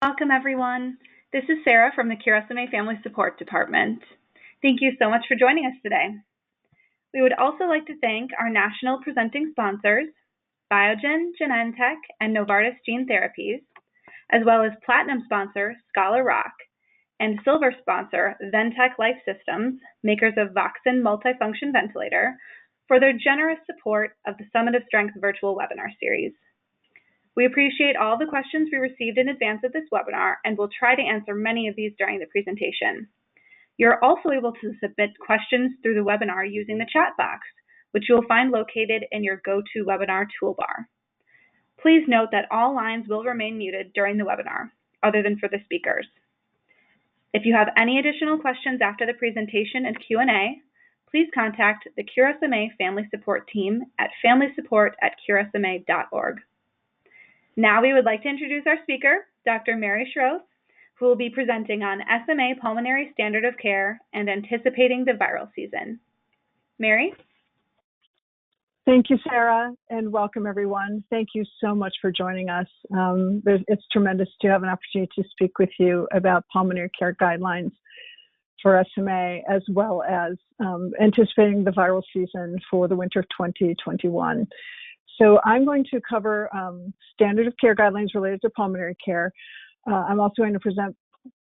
Welcome, everyone. This is Sarah from the Cure SMA Family Support Department. Thank you so much for joining us today. We would also like to thank our national presenting sponsors, Biogen, Genentech, and Novartis Gene Therapies, as well as platinum sponsor Scholar Rock, and silver sponsor Ventec Life Systems, makers of Voxen Multifunction Ventilator, for their generous support of the Summit of Strength virtual webinar series. We appreciate all the questions we received in advance of this webinar, and we'll try to answer many of these during the presentation. You're also able to submit questions through the webinar using the chat box, which you'll find located in your GoToWebinar toolbar. Please note that all lines will remain muted during the webinar, other than for the speakers. If you have any additional questions after the presentation and Q&A, please contact the Cure SMA Family Support Team at familysupport@curesma.org. Now we would like to introduce our speaker, Dr. Mary Schroth, who will be presenting on SMA Pulmonary Standard of Care and Anticipating the Viral Season. Mary? Thank you, Sarah, and welcome, everyone. Thank you so much for joining us. It's tremendous to have an opportunity to speak with you about pulmonary care guidelines for SMA, as well as anticipating the viral season for the winter of 2021. So I'm going to cover standard of care guidelines related to pulmonary care. I'm also going to present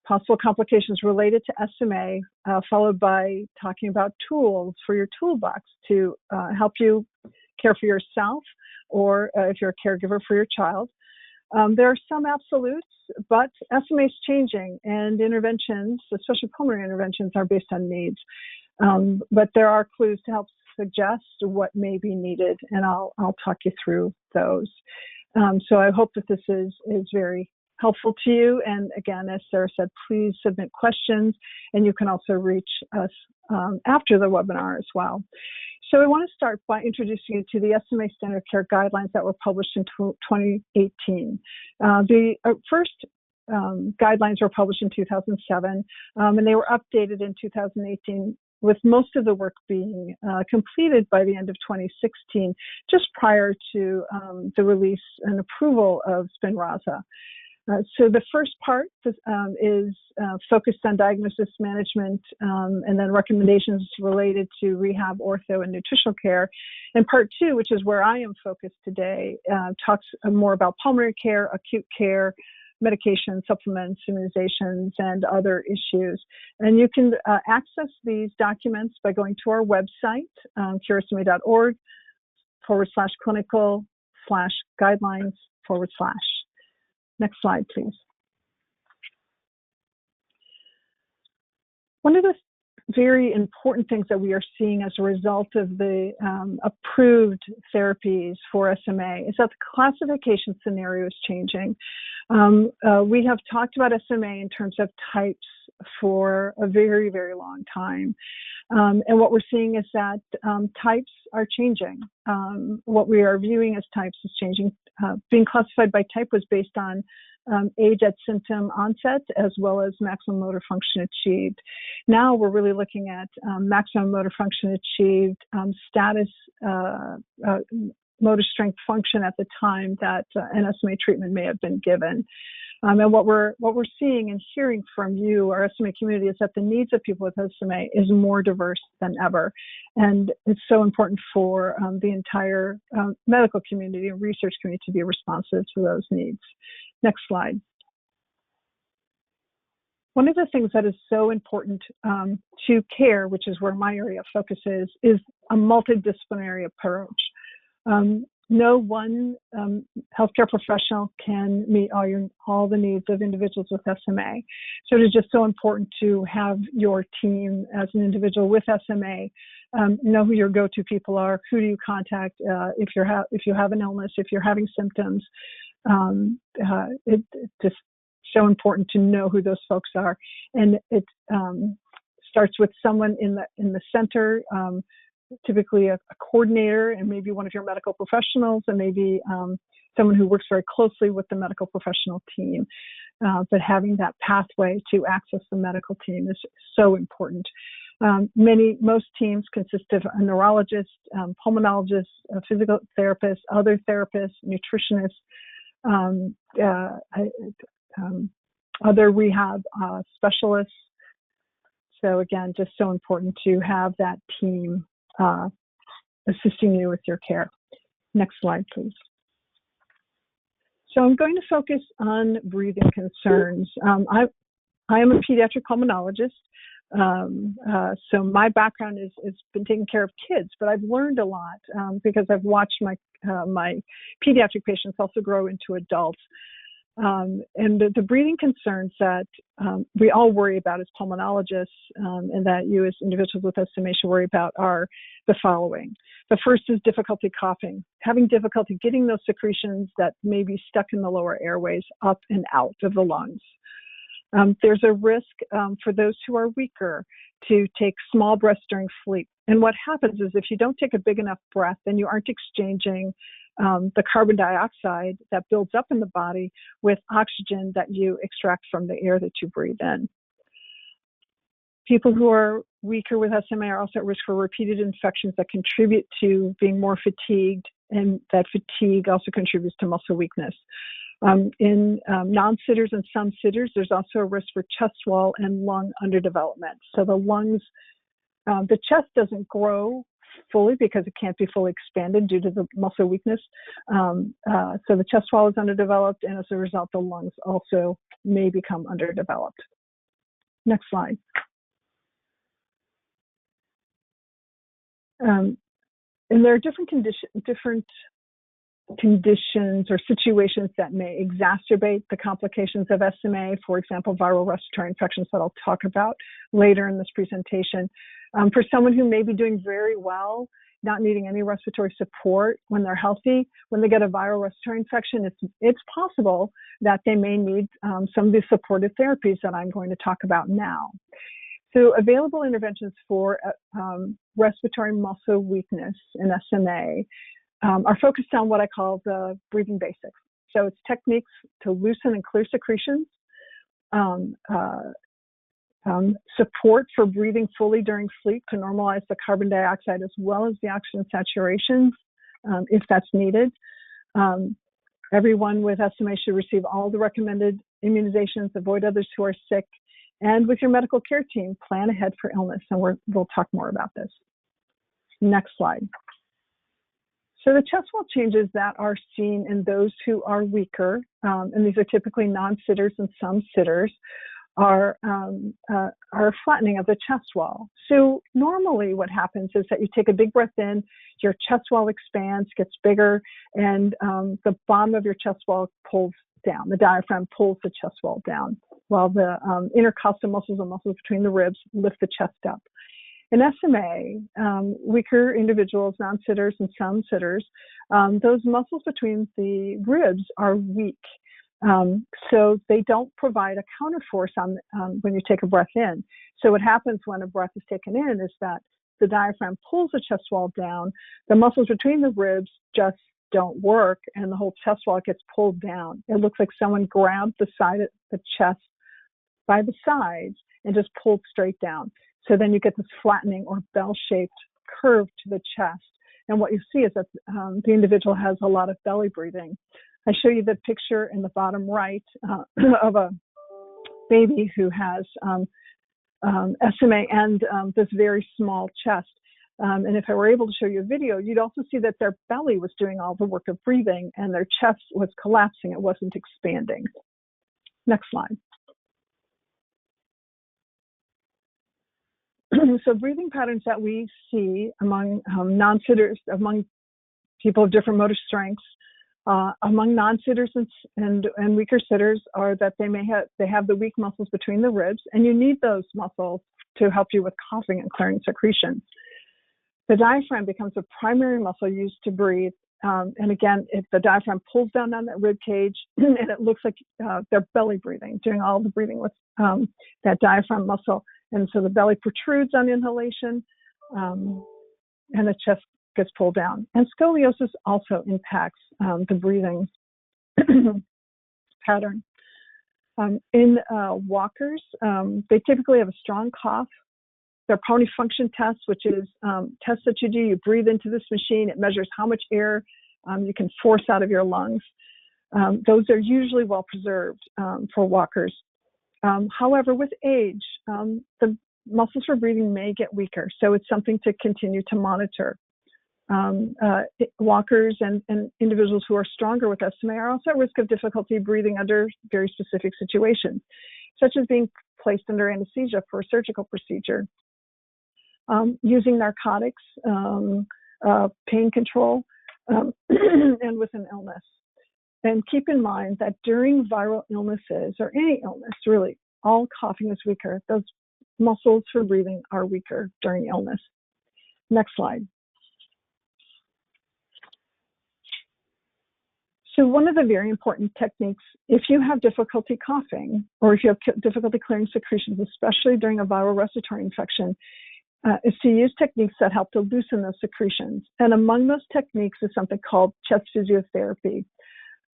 possible complications related to SMA, followed by talking about tools for your toolbox to help you care for yourself or if you're a caregiver for your child. There are some absolutes, but SMA is changing, and interventions, especially pulmonary interventions, are based on needs. But there are clues to help suggest what may be needed, and I'll talk you through those. So I hope that this is very helpful to you. And again, as Sarah said, please submit questions, and you can also reach us after the webinar as well. So I want to start by introducing you to the SMA Standard of Care guidelines that were published in 2018. The first guidelines were published in 2007, and they were updated in 2018, with most of the work being completed by the end of 2016, just prior to the release and approval of Spinraza. So the first part is focused on diagnosis, management, and then recommendations related to rehab, ortho, and nutritional care. And part two, which is where I am focused today, talks more about pulmonary care, acute care, medication, supplements, immunizations, and other issues. And you can access these documents by going to our website, curesma.org/clinical/guidelines/. Next slide, please. One of the very important things that we are seeing as a result of the approved therapies for SMA is that the classification scenario is changing. We have talked about SMA in terms of types for a very, very long time. And what we're seeing is that types are changing. What we are viewing as types is changing. Being classified by type was based on age at symptom onset, as well as maximum motor function achieved. Now we're really looking at maximum motor function achieved, status, motor strength function at the time that an SMA treatment may have been given. And what we're seeing and hearing from you, our SMA community, is that the needs of people with SMA is more diverse than ever. And it's so important for the entire medical community and research community to be responsive to those needs. Next slide. One of the things that is so important to care, which is where my area of focus is a multidisciplinary approach. No one healthcare professional can meet all the needs of individuals with SMA. So it is just so important to have your team as an individual with SMA know who your go-to people are, who do you contact if you have an illness, if you're having symptoms. It's just so important to know who those folks are, and it starts with someone in the center. Typically a coordinator, and maybe one of your medical professionals, and maybe someone who works very closely with the medical professional team. But having that pathway to access the medical team is so important. Most teams consist of a neurologist, pulmonologist, a physical therapist, other therapists, nutritionists, other rehab specialists. So again, just so important to have that team assisting you with your care. Next slide, please. So I'm going to focus on breathing concerns. I am a pediatric pulmonologist. So my background is been taking care of kids, but I've learned a lot because I've watched my pediatric patients also grow into adults. And the breathing concerns that we all worry about as pulmonologists and that you as individuals with SMA should worry about are the following. The first is difficulty coughing, having difficulty getting those secretions that may be stuck in the lower airways up and out of the lungs. There's a risk for those who are weaker to take small breaths during sleep. And what happens is if you don't take a big enough breath, then you aren't exchanging the carbon dioxide that builds up in the body with oxygen that you extract from the air that you breathe in. People who are weaker with SMA are also at risk for repeated infections that contribute to being more fatigued, and that fatigue also contributes to muscle weakness. In non-sitters and some sitters, there's also a risk for chest wall and lung underdevelopment. So the lungs, the chest doesn't grow fully because it can't be fully expanded due to the muscle weakness. So the chest wall is underdeveloped, and as a result, the lungs also may become underdeveloped. Next slide. And there are different conditions or situations that may exacerbate the complications of SMA, for example, viral respiratory infections that I'll talk about later in this presentation. For someone who may be doing very well, not needing any respiratory support when they're healthy, when they get a viral respiratory infection, it's possible that they may need some of the supportive therapies that I'm going to talk about now. So available interventions for respiratory muscle weakness in SMA are focused on what I call the breathing basics. So it's techniques to loosen and clear secretions, support for breathing fully during sleep to normalize the carbon dioxide as well as the oxygen saturations if that's needed. Everyone with SMA should receive all the recommended immunizations, avoid others who are sick, and with your medical care team, plan ahead for illness. And we'll talk more about this. Next slide. So the chest wall changes that are seen in those who are weaker, and these are typically non-sitters and some sitters, are flattening of the chest wall. So normally what happens is that you take a big breath in, your chest wall expands, gets bigger, and the bottom of your chest wall pulls down. The diaphragm pulls the chest wall down, while the intercostal muscles and muscles between the ribs lift the chest up. In SMA, weaker individuals, non-sitters and some sitters, those muscles between the ribs are weak. So they don't provide a counterforce when you take a breath in. So what happens when a breath is taken in is that the diaphragm pulls the chest wall down, the muscles between the ribs just don't work, and the whole chest wall gets pulled down. It looks like someone grabbed the side of the chest by the sides and just pulled straight down. So then you get this flattening or bell-shaped curve to the chest. And what you see is that the individual has a lot of belly breathing. I show you the picture in the bottom right of a baby who has SMA and this very small chest. And if I were able to show you a video, you'd also see that their belly was doing all the work of breathing and their chest was collapsing. It wasn't expanding. Next slide. So breathing patterns that we see among non-sitters, among people of different motor strengths, among non-sitters and weaker sitters are that they have the weak muscles between the ribs, and you need those muscles to help you with coughing and clearing secretions. The diaphragm becomes a primary muscle used to breathe. And again, if the diaphragm pulls down on that rib cage, and it looks like they're belly breathing, doing all the breathing with that diaphragm muscle. And so the belly protrudes on inhalation, and the chest gets pulled down. And scoliosis also impacts the breathing pattern. In walkers, they typically have a strong cough. Their pulmonary function test, which is tests that you do, you breathe into this machine. It measures how much air you can force out of your lungs. Those are usually well preserved for walkers. However, with age, the muscles for breathing may get weaker, so it's something to continue to monitor. Walkers and individuals who are stronger with SMA are also at risk of difficulty breathing under very specific situations, such as being placed under anesthesia for a surgical procedure, using narcotics, pain control, and with an illness. And keep in mind that during viral illnesses, or any illness really, all coughing is weaker. Those muscles for breathing are weaker during illness. Next slide. So one of the very important techniques, if you have difficulty coughing, or if you have difficulty clearing secretions, especially during a viral respiratory infection, is to use techniques that help to loosen those secretions. And among those techniques is something called chest physiotherapy.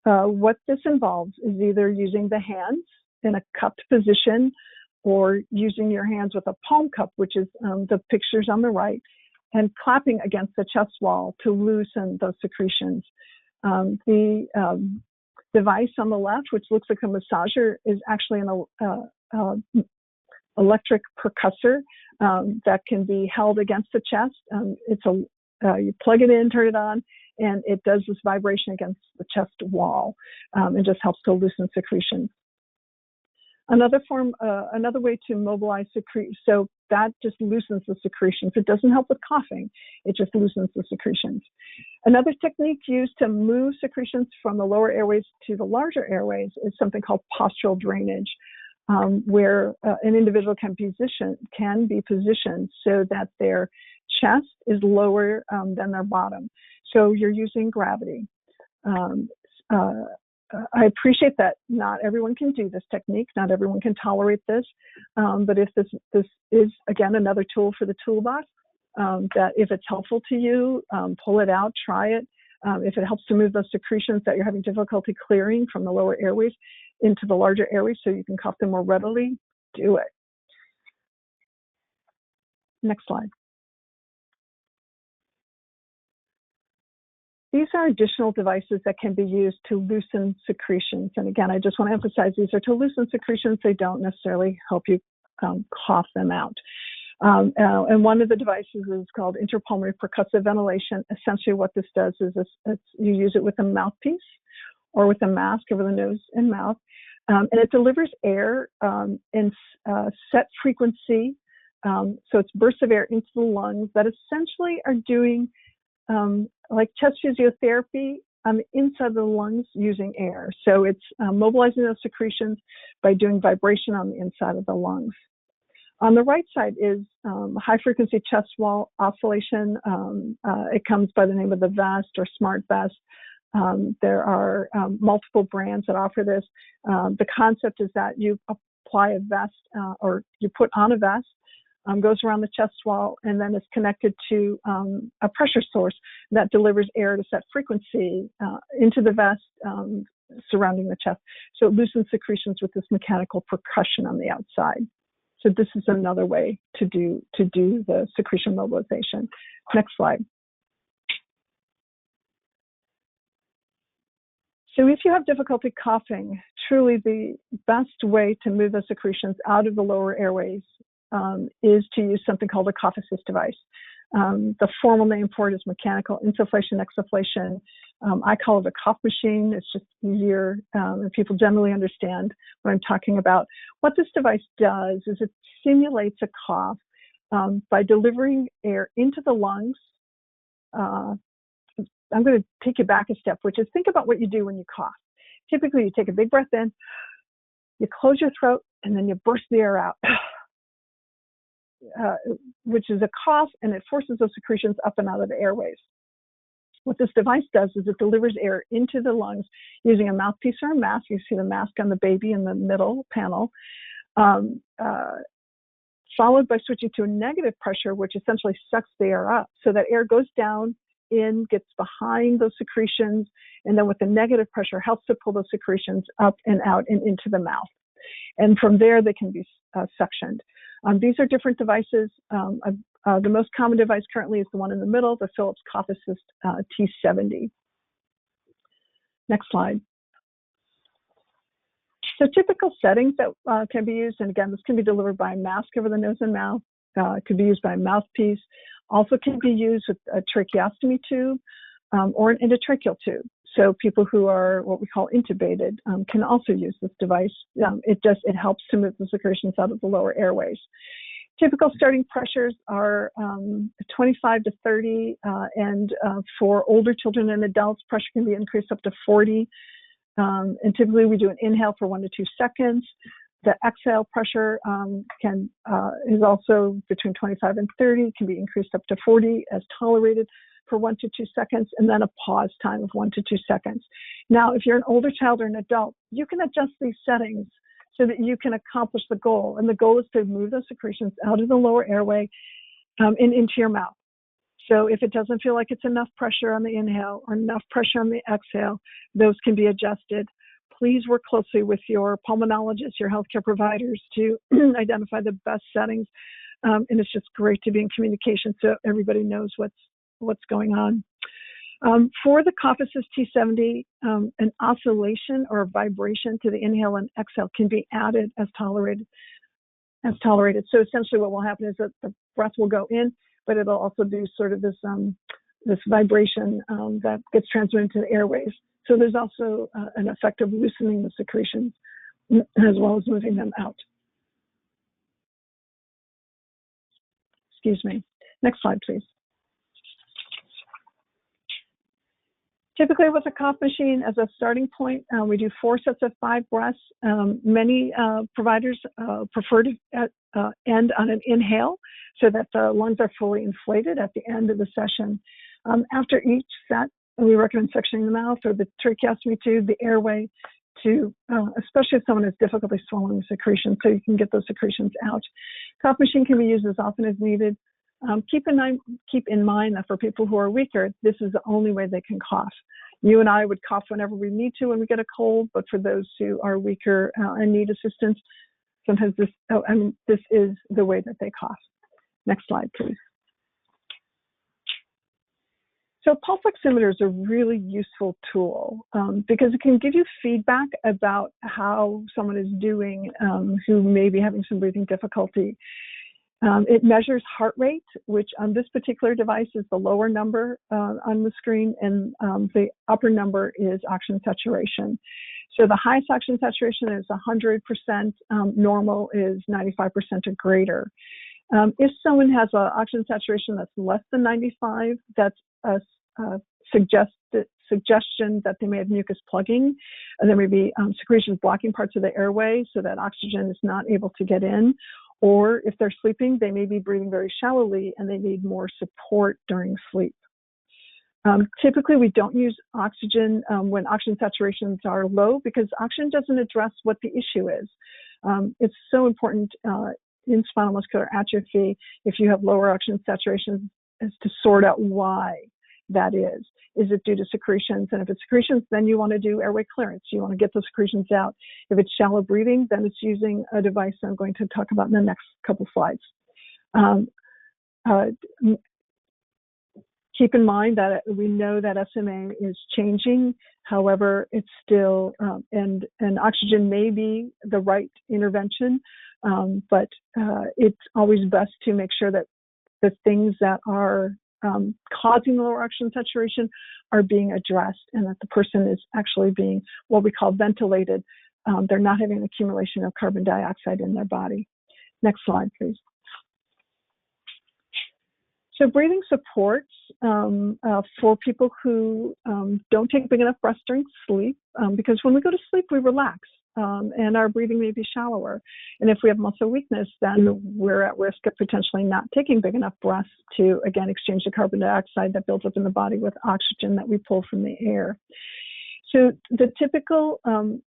What this involves is either using the hands in a cupped position or using your hands with a palm cup, which is the pictures on the right, and clapping against the chest wall to loosen those secretions. The device on the left, which looks like a massager, is actually an electric percussor that can be held against the chest. You plug it in, turn it on, and it does this vibration against the chest wall and just helps to loosen secretions. Another way to mobilize secretions, so that just loosens the secretions. It doesn't help with coughing, it just loosens the secretions. Another technique used to move secretions from the lower airways to the larger airways is something called postural drainage, where an individual can be positioned so that their chest is lower than their bottom. So you're using gravity. I appreciate that not everyone can do this technique, not everyone can tolerate this, but if this is, again, another tool for the toolbox, that if it's helpful to you, pull it out, try it. If it helps to move those secretions that you're having difficulty clearing from the lower airways into the larger airways so you can cough them more readily, do it. Next slide. These are additional devices that can be used to loosen secretions. And again, I just want to emphasize these are to loosen secretions. They don't necessarily help you cough them out. And one of the devices is called interpulmonary percussive ventilation. Essentially what this does is you use it with a mouthpiece or with a mask over the nose and mouth. And it delivers air in set frequency. So it's bursts of air into the lungs that essentially are doing like chest physiotherapy on the inside of the lungs using air. So it's mobilizing those secretions by doing vibration on the inside of the lungs. On the right side is high frequency chest wall oscillation. It comes by the name of the vest or smart vest. There are multiple brands that offer this. The concept is that you apply a vest or you put on a vest, goes around the chest wall, and then is connected to a pressure source that delivers air at a set frequency into the vest surrounding the chest. So it loosens secretions with this mechanical percussion on the outside. So this is another way to do the secretion mobilization. Next slide. So if you have difficulty coughing, truly the best way to move the secretions out of the lower airways is to use something called a cough assist device. The formal name for it is mechanical insufflation-exsufflation. I call it a cough machine. It's just easier, and people generally understand what I'm talking about. What this device does is it simulates a cough by delivering air into the lungs. I'm going to take you back a step, which is think about what you do when you cough. Typically, you take a big breath in, you close your throat, and then you burst the air out. Which is a cough, and it forces those secretions up and out of the airways. What this device does is it delivers air into the lungs using a mouthpiece or a mask. You see the mask on the baby in the middle panel, followed by switching to a negative pressure, which essentially sucks the air up. So that air goes down, in, gets behind those secretions, and then with the negative pressure helps to pull those secretions up and out and into the mouth. And from there, they can be suctioned. These are different devices. The most common device currently is the one in the middle, the Philips Cough Assist T70. Next slide. So typical settings that can be used, and again, this can be delivered by a mask over the nose and mouth. It could be used by a mouthpiece. Also can be used with a tracheostomy tube or an endotracheal tube. So people who are what we call intubated can also use this device. It helps to move the secretions out of the lower airways. Typical starting pressures are 25 to 30, and for older children and adults, pressure can be increased up to 40. And typically we do an inhale for 1 to 2 seconds. The exhale pressure is also between 25 and 30, can be increased up to 40 as tolerated for 1 to 2 seconds, and then a pause time of 1 to 2 seconds. Now, if you're an older child or an adult, you can adjust these settings so that you can accomplish the goal. And the goal is to move those secretions out of the lower airway and into your mouth. So if it doesn't feel like it's enough pressure on the inhale or enough pressure on the exhale, those can be adjusted. Please work closely with your pulmonologist, your healthcare providers to identify the best settings. And it's just great to be in communication so everybody knows what's going on. For the cough assist T70, an oscillation or a vibration to the inhale and exhale can be added as tolerated. So essentially what will happen is that the breath will go in, but it'll also do sort of this vibration that gets transmitted to the airways. So there's also an effect of loosening the secretions as well as moving them out. Excuse me. Next slide, please. Typically with a cough machine as a starting point, we do 4 sets of 5 breaths. Many providers prefer to end on an inhale so that the lungs are fully inflated at the end of the session. After each set, we recommend suctioning the mouth or the tracheostomy tube, the airway, to especially if someone has difficulty swallowing secretions, so you can get those secretions out. Cough machine can be used as often as needed. Keep in mind that for people who are weaker, this is the only way they can cough. You and I would cough whenever we need to when we get a cold, but for those who are weaker and need assistance, sometimes this is the way that they cough. Next slide, please. So pulse oximeter is a really useful tool because it can give you feedback about how someone is doing who may be having some breathing difficulty. It measures heart rate, which on this particular device is the lower number on the screen, and the upper number is oxygen saturation. So the highest oxygen saturation is 100%, normal is 95% or greater. If someone has an oxygen saturation that's less than 95, that's a suggestion that they may have mucus plugging, and there may be secretions blocking parts of the airway so that oxygen is not able to get in. Or if they're sleeping, they may be breathing very shallowly and they need more support during sleep. Typically, we don't use oxygen when oxygen saturations are low because oxygen doesn't address what the issue is. It's so important in spinal muscular atrophy, if you have lower oxygen saturations, is to sort out why that is. Is it due to secretions? And if it's secretions, then you want to do airway clearance. You want to get those secretions out. If it's shallow breathing, then it's using a device I'm going to talk about in the next couple slides. Keep in mind that we know that SMA is changing. However, it's still, and oxygen may be the right intervention, but it's always best to make sure that the things that are causing the lower oxygen saturation are being addressed and that the person is actually being what we call ventilated. They're not having an accumulation of carbon dioxide in their body. Next slide, please. So breathing supports for people who don't take big enough breaths during sleep, because when we go to sleep, we relax and our breathing may be shallower. And if we have muscle weakness, then we're at risk of potentially not taking big enough breaths to, again, exchange the carbon dioxide that builds up in the body with oxygen that we pull from the air. So the typical, and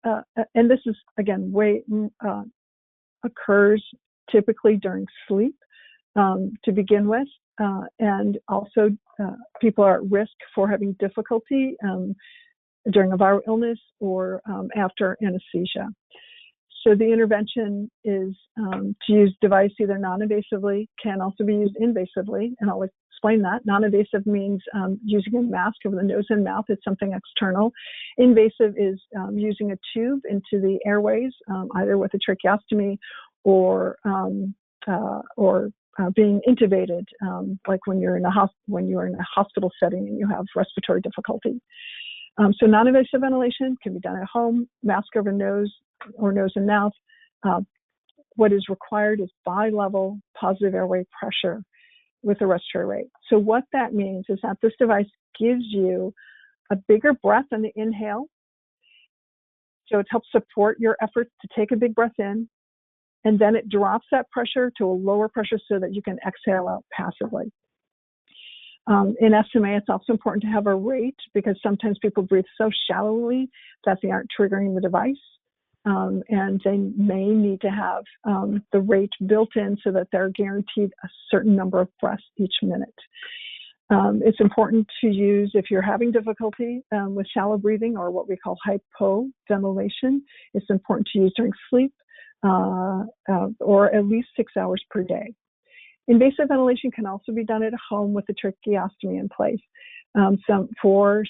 this is, again, occurs typically during sleep to begin with. And also people are at risk for having difficulty during a viral illness or after anesthesia. So the intervention is to use device either non-invasively, can also be used invasively, and I'll explain that. Non-invasive means using a mask over the nose and mouth. It's something external. Invasive is using a tube into the airways, either with a tracheostomy or being intubated, like when you're in a hospital setting and you have respiratory difficulty. So non-invasive ventilation can be done at home, mask over nose or nose and mouth. What is required is bilevel positive airway pressure with a respiratory rate. So what that means is that this device gives you a bigger breath on the inhale. So it helps support your efforts to take a big breath in, and then it drops that pressure to a lower pressure so that you can exhale out passively. In SMA, it's also important to have a rate because sometimes people breathe so shallowly that they aren't triggering the device. And they may need to have the rate built in so that they're guaranteed a certain number of breaths each minute. It's important to use, if you're having difficulty with shallow breathing or what we call hypoventilation, it's important to use during sleep or at least 6 hours per day. Invasive ventilation can also be done at home with a tracheostomy in place. For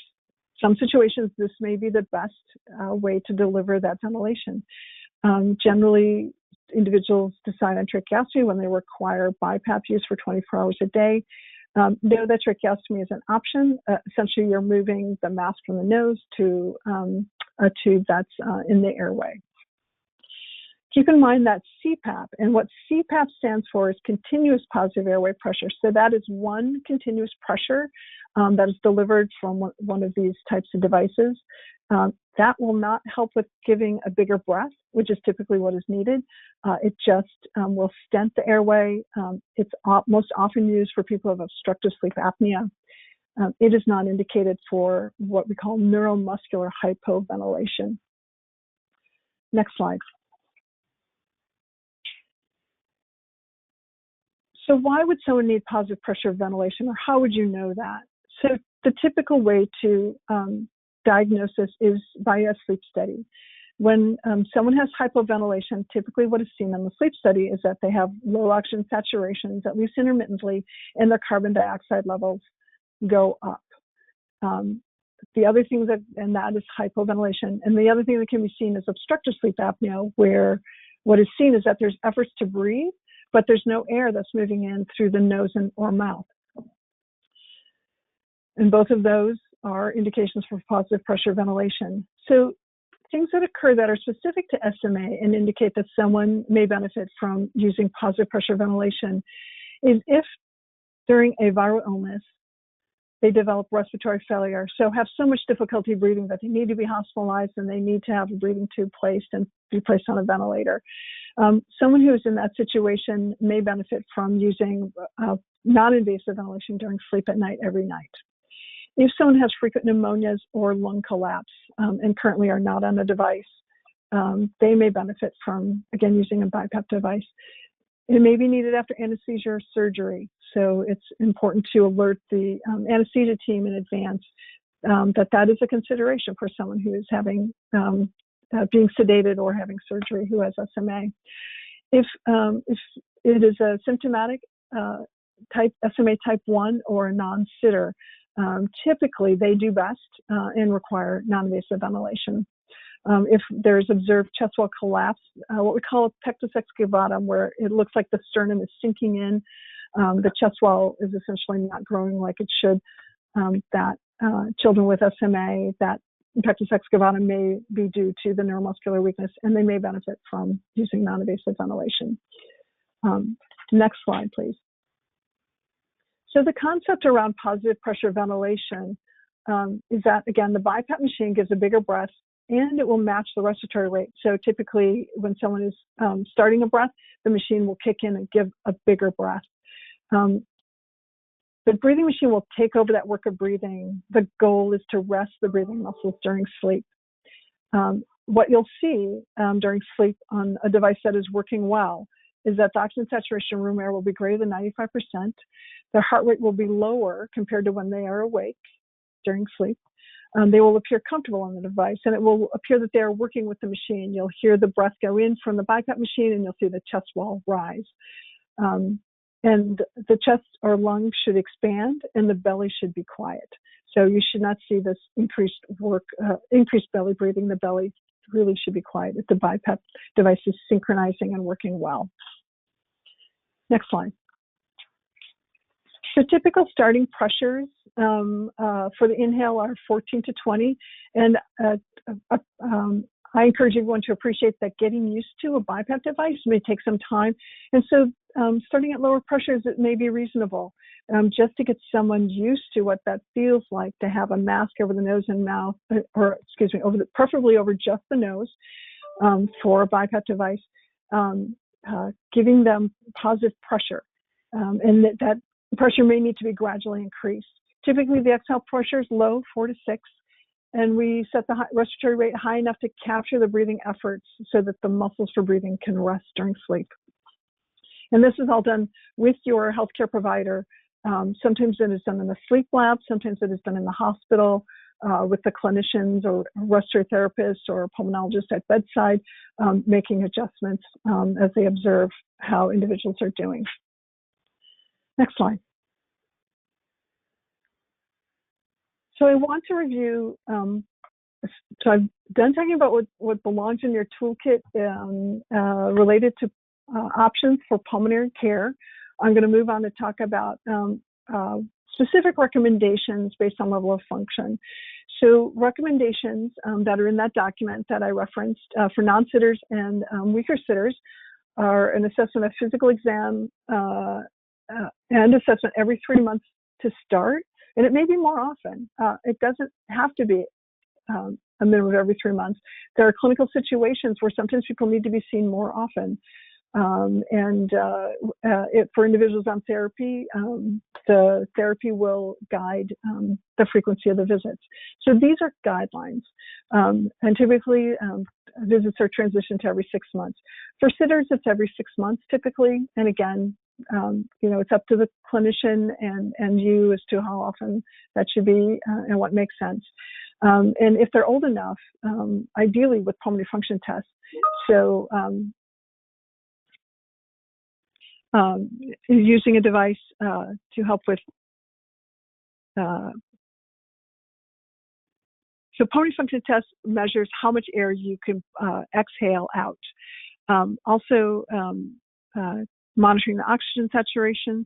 some situations, this may be the best way to deliver that ventilation. Generally, individuals decide on tracheostomy when they require BiPAP use for 24 hours a day. Know that tracheostomy is an option. Essentially, you're moving the mask from the nose to a tube that's in the airway. Keep in mind that CPAP, and what CPAP stands for is continuous positive airway pressure. So that is one continuous pressure that is delivered from one of these types of devices. That will not help with giving a bigger breath, which is typically what is needed. It just will stent the airway. It's most often used for people who have obstructive sleep apnea. It is not indicated for what we call neuromuscular hypoventilation. Next slide. So why would someone need positive pressure ventilation, or how would you know that? So the typical way to diagnose this is by a sleep study. When someone has hypoventilation, typically what is seen in the sleep study is that they have low oxygen saturations, at least intermittently, and their carbon dioxide levels go up. The other thing and that is hypoventilation. And the other thing that can be seen is obstructive sleep apnea, where what is seen is that there's efforts to breathe, but there's no air that's moving in through the nose or mouth. And both of those are indications for positive pressure ventilation. So things that occur that are specific to SMA and indicate that someone may benefit from using positive pressure ventilation is if during a viral illness, they develop respiratory failure, so have so much difficulty breathing that they need to be hospitalized and they need to have a breathing tube placed and be placed on a ventilator. Someone who is in that situation may benefit from using non-invasive ventilation during sleep at night every night. If someone has frequent pneumonias or lung collapse and currently are not on a device, they may benefit from, again, using a BiPAP device. It may be needed after anesthesia or surgery, so it's important to alert the anesthesia team in advance that is a consideration for someone who is having being sedated or having surgery who has SMA. If it is a symptomatic SMA type 1 or a non-sitter, typically they do best and require non-invasive ventilation. If there's observed chest wall collapse, what we call a pectus excavatum, where it looks like the sternum is sinking in, the chest wall is essentially not growing like it should, children with SMA, that pectus excavatum may be due to the neuromuscular weakness, and they may benefit from using non-invasive ventilation. Next slide, please. So the concept around positive pressure ventilation is that, again, the BiPAP machine gives a bigger breath and it will match the respiratory rate. So typically when someone is starting a breath, the machine will kick in and give a bigger breath. The breathing machine will take over that work of breathing. The goal is to rest the breathing muscles during sleep. What you'll see during sleep on a device that is working well is that the oxygen saturation room air will be greater than 95%. Their heart rate will be lower compared to when they are awake during sleep. They will appear comfortable on the device, and it will appear that they are working with the machine. You'll hear the breath go in from the BiPAP machine, and you'll see the chest wall rise. And the chest or lungs should expand and the belly should be quiet. So you should not see this increased belly breathing. The belly really should be quiet if the BiPAP device is synchronizing and working well. Next slide. So typical starting pressures for the inhale are 14 to 20. And I encourage everyone to appreciate that getting used to a BiPAP device may take some time. And so starting at lower pressures, it may be reasonable just to get someone used to what that feels like to have a mask over the nose and mouth, or excuse me, preferably over just the nose for a BiPAP device, giving them positive pressure. And that pressure may need to be gradually increased. Typically, the exhale pressure is low, 4 to 6. And we set the respiratory rate high enough to capture the breathing efforts so that the muscles for breathing can rest during sleep. And this is all done with your healthcare provider. Sometimes it is done in the sleep lab. Sometimes it is done in the hospital with the clinicians or respiratory therapists or pulmonologists at bedside, making adjustments as they observe how individuals are doing. Next slide. So I want to review, so I've done talking about what belongs in your toolkit related to options for pulmonary care. I'm going to move on to talk about specific recommendations based on level of function. So recommendations that are in that document that I referenced for non-sitters and weaker sitters are an assessment of physical exam and assessment every 3 months to start. And it may be more often. It doesn't have to be a minimum of every 3 months. There are clinical situations where sometimes people need to be seen more often. For individuals on therapy, the therapy will guide the frequency of the visits. So these are guidelines. And typically, visits are transitioned to every 6 months. For sitters, it's every 6 months typically. And again, it's up to the clinician and you as to how often that should be and what makes sense. And if they're old enough, ideally with pulmonary function tests. So using a device to help with so pulmonary function test measures how much air you can exhale out. Also, monitoring the oxygen saturations,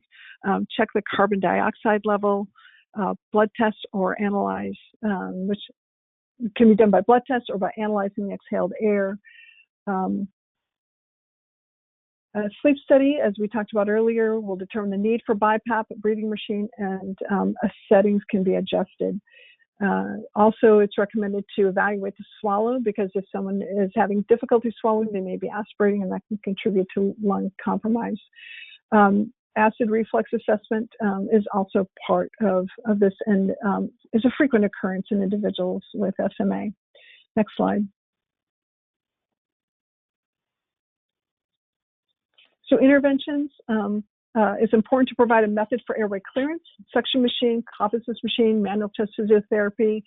check the carbon dioxide level, blood test or analyze, which can be done by blood test or by analyzing the exhaled air. A sleep study, as we talked about earlier, will determine the need for BiPAP, a breathing machine, and settings can be adjusted. Also, it's recommended to evaluate the swallow because if someone is having difficulty swallowing, they may be aspirating and that can contribute to lung compromise. Acid reflux assessment is also part of this and is a frequent occurrence in individuals with SMA. Next slide. So interventions, it's important to provide a method for airway clearance, suction machine, cough assist machine, manual chest physiotherapy.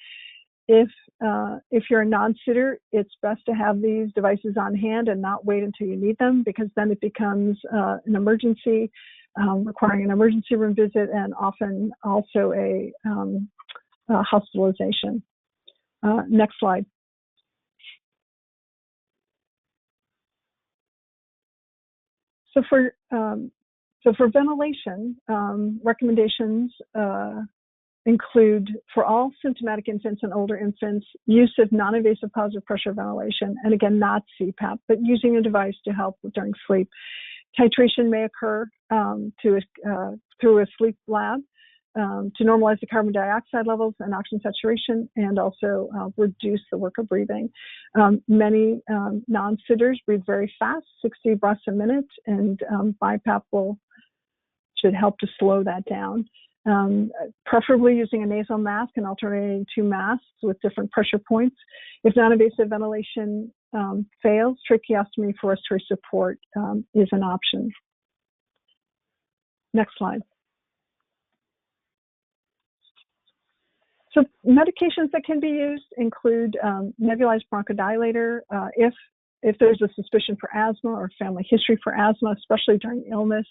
If you're a non-sitter, it's best to have these devices on hand and not wait until you need them because then it becomes an emergency, requiring an emergency room visit and often also a hospitalization. Next slide. So for ventilation, recommendations include for all symptomatic infants and older infants, use of non-invasive positive pressure ventilation, and again, not CPAP, but using a device to help during sleep. Titration may occur through a sleep lab to normalize the carbon dioxide levels and oxygen saturation and also reduce the work of breathing. Many non-sitters breathe very fast, 60 breaths a minute, and BiPAP should help to slow that down. Preferably using a nasal mask and alternating 2 masks with different pressure points. If non-invasive ventilation fails, tracheostomy for respiratory support is an option. Next slide. So medications that can be used include nebulized bronchodilator if there's a suspicion for asthma or family history for asthma, especially during illness.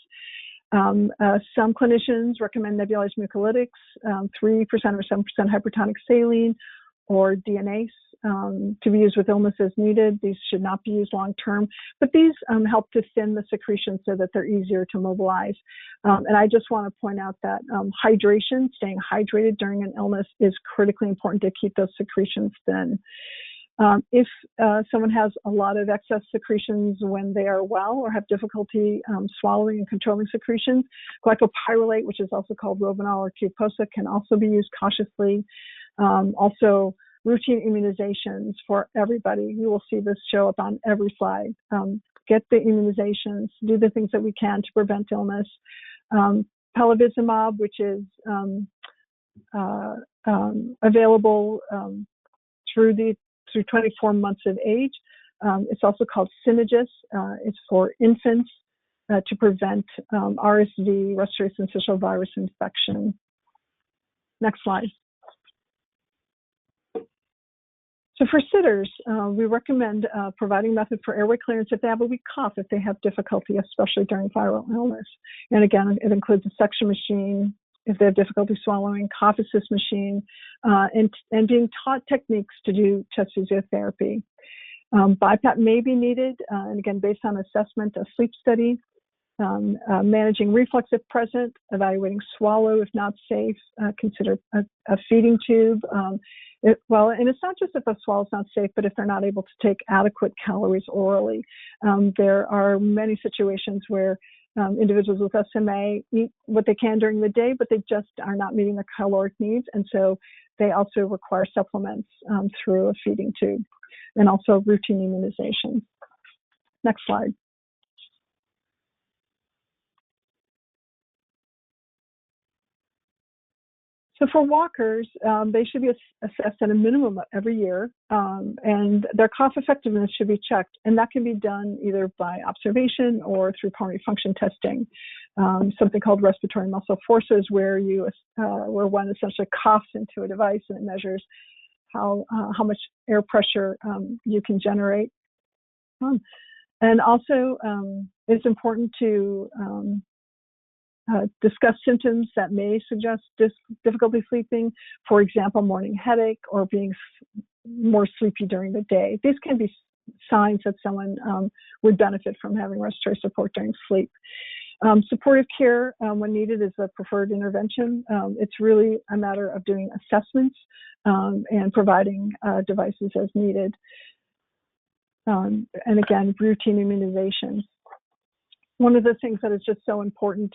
Some clinicians recommend nebulized mucolytics, 3% or 7% hypertonic saline, or DNase to be used with illness as needed. These should not be used long term, but these help to thin the secretion so that they're easier to mobilize. And I just want to point out that hydration, staying hydrated during an illness, is critically important to keep those secretions thin. If someone has a lot of excess secretions when they are well or have difficulty swallowing and controlling secretions, glycopyrrolate, which is also called Robenal or Q-POSA, can also be used cautiously. Also, routine immunizations for everybody. You will see this show up on every slide. Get the immunizations, do the things that we can to prevent illness. Pelivizumab, which is available through 24 months of age. It's also called Synagis. It's for infants to prevent RSV, respiratory syncytial virus infection. Next slide. So for sitters, we recommend providing method for airway clearance if they have a weak cough, if they have difficulty, especially during viral illness. And again, it includes a suction machine, if they have difficulty swallowing, cough assist machine, and being taught techniques to do chest physiotherapy. BiPAP may be needed, and again, based on assessment, a sleep study, managing reflux if present, evaluating swallow if not safe, consider a feeding tube. And it's not just if a swallow is not safe, but if they're not able to take adequate calories orally. There are many situations where individuals with SMA eat what they can during the day, but they just are not meeting their caloric needs. And so they also require supplements through a feeding tube, and also routine immunization. Next slide. So for walkers, they should be assessed at a minimum every year, and their cough effectiveness should be checked. And that can be done either by observation or through pulmonary function testing. Something called respiratory muscle forces, where one essentially coughs into a device and it measures how much air pressure you can generate. And also, it's important to discuss symptoms that may suggest difficulty sleeping, for example, morning headache or being more sleepy during the day. These can be signs that someone would benefit from having respiratory support during sleep. Supportive care, when needed, is a preferred intervention. It's really a matter of doing assessments and providing devices as needed. And again, routine immunization. One of the things that is just so important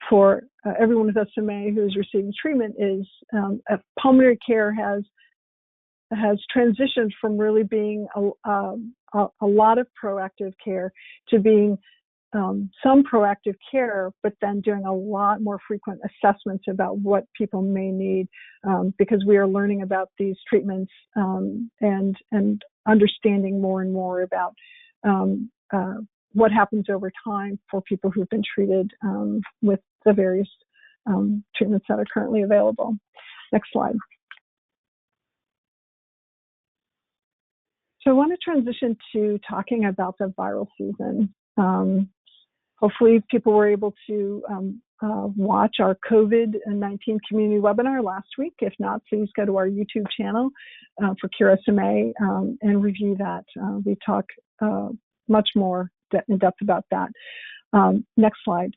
for everyone with SMA who is receiving treatment is pulmonary care has transitioned from really being a lot of proactive care to being some proactive care, but then doing a lot more frequent assessments about what people may need, because we are learning about these treatments and understanding more and more about what happens over time for people who've been treated with the various treatments that are currently available. Next slide. So I want to transition to talking about the viral season. Hopefully people were able to watch our COVID-19 community webinar last week. If not, please go to our YouTube channel for Cure SMA and review that. We talk much more in depth about that. Next slide.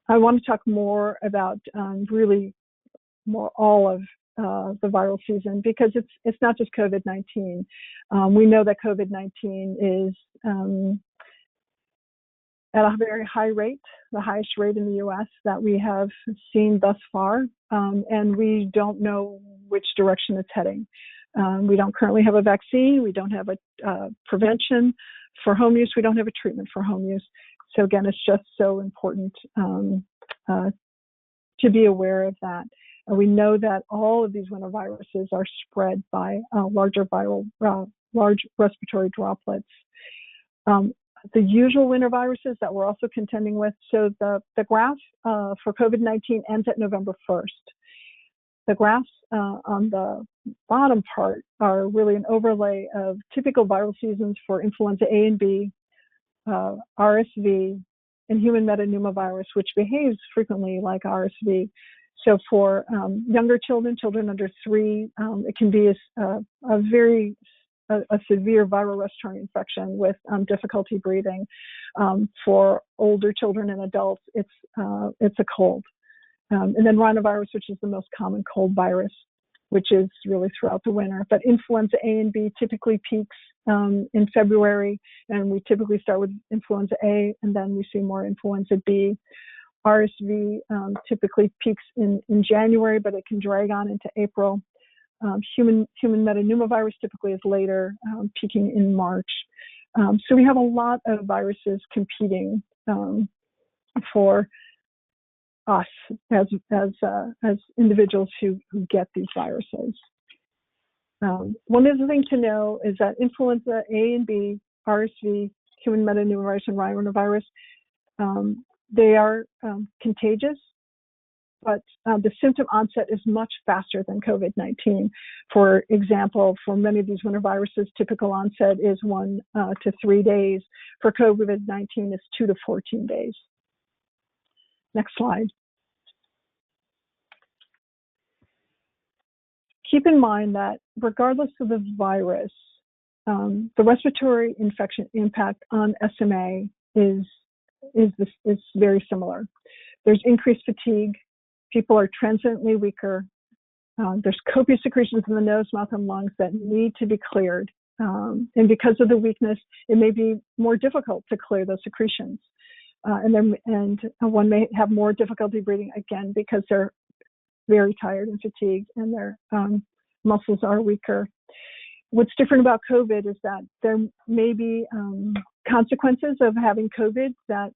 I want to talk more about all of the viral season, because it's not just COVID-19. We know that COVID-19 is at a very high rate, the highest rate in the U.S. that we have seen thus far, and we don't know which direction it's heading. We don't currently have a vaccine. We don't have a prevention for home use. We don't have a treatment for home use. So again, it's just so important to be aware of that. We know that all of these winter viruses are spread by large respiratory droplets. The usual winter viruses that we're also contending with. So the graph for COVID-19 ends at November 1st. The graphs on the bottom part are really an overlay of typical viral seasons for influenza A and B, RSV, and human metapneumovirus, which behaves frequently like RSV. So for younger children under 3, it can be a very severe viral respiratory infection with difficulty breathing. For older children and adults, it's a cold. And then rhinovirus, which is the most common cold virus, which is really throughout the winter. But influenza A and B typically peaks in February, and we typically start with influenza A, and then we see more influenza B. RSV typically peaks in January, but it can drag on into April. Human metapneumovirus typically is later, peaking in March. So we have a lot of viruses competing for us as individuals who get these viruses. One of the things to know is that influenza A and B, RSV, human metapneumovirus, and rhinovirus, they are contagious, but the symptom onset is much faster than COVID-19. For example, for many of these winter viruses, typical onset is 1 to 3 days. For COVID-19, it's 2 to 14 days. Next slide. Keep in mind that regardless of the virus, the respiratory infection impact on SMA is very similar. There's increased fatigue. People are transiently weaker. There's copious secretions in the nose, mouth, and lungs that need to be cleared. And because of the weakness, it may be more difficult to clear those secretions. And one may have more difficulty breathing again because they're very tired and fatigued and their muscles are weaker. What's different about COVID is that there may be consequences of having COVID that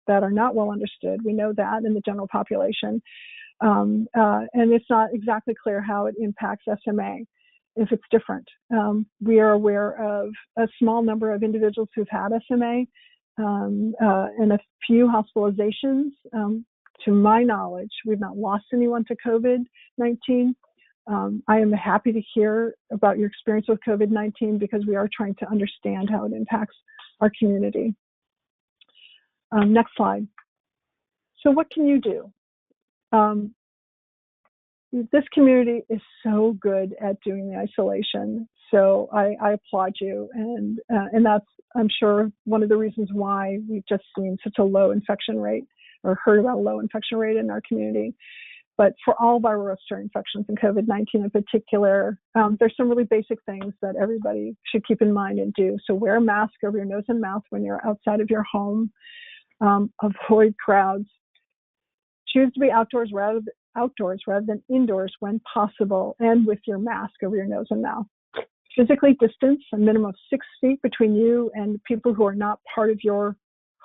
are not well understood. We know that in the general population. And it's not exactly clear how it impacts SMA if it's different. We are aware of a small number of individuals who've had SMA and a few hospitalizations. To my knowledge, we've not lost anyone to COVID-19. I am happy to hear about your experience with COVID-19 because we are trying to understand how it impacts our community. Next slide. So what can you do? This community is so good at doing the isolation. So I applaud you. And that's, I'm sure, one of the reasons why we've just seen such a low infection rate or heard about a low infection rate in our community. But for all viral respiratory infections and COVID-19 in particular, there's some really basic things that everybody should keep in mind and do. So wear a mask over your nose and mouth when you're outside of your home. Avoid crowds. Choose to be outdoors rather than indoors when possible, and with your mask over your nose and mouth. Physically distance a minimum of 6 feet between you and people who are not part of your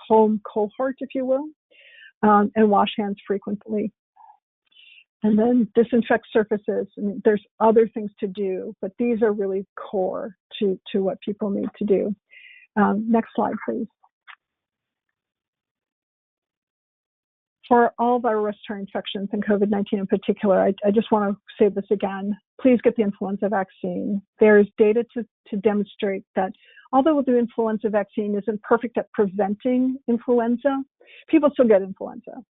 home cohort, if you will, and wash hands frequently. And then disinfect surfaces. I mean, there's other things to do, but these are really core to what people need to do. Next slide, please. For all viral respiratory infections and COVID-19 in particular, I just want to say this again. Please get the influenza vaccine. There is data to demonstrate that although the influenza vaccine isn't perfect at preventing influenza, people still get influenza.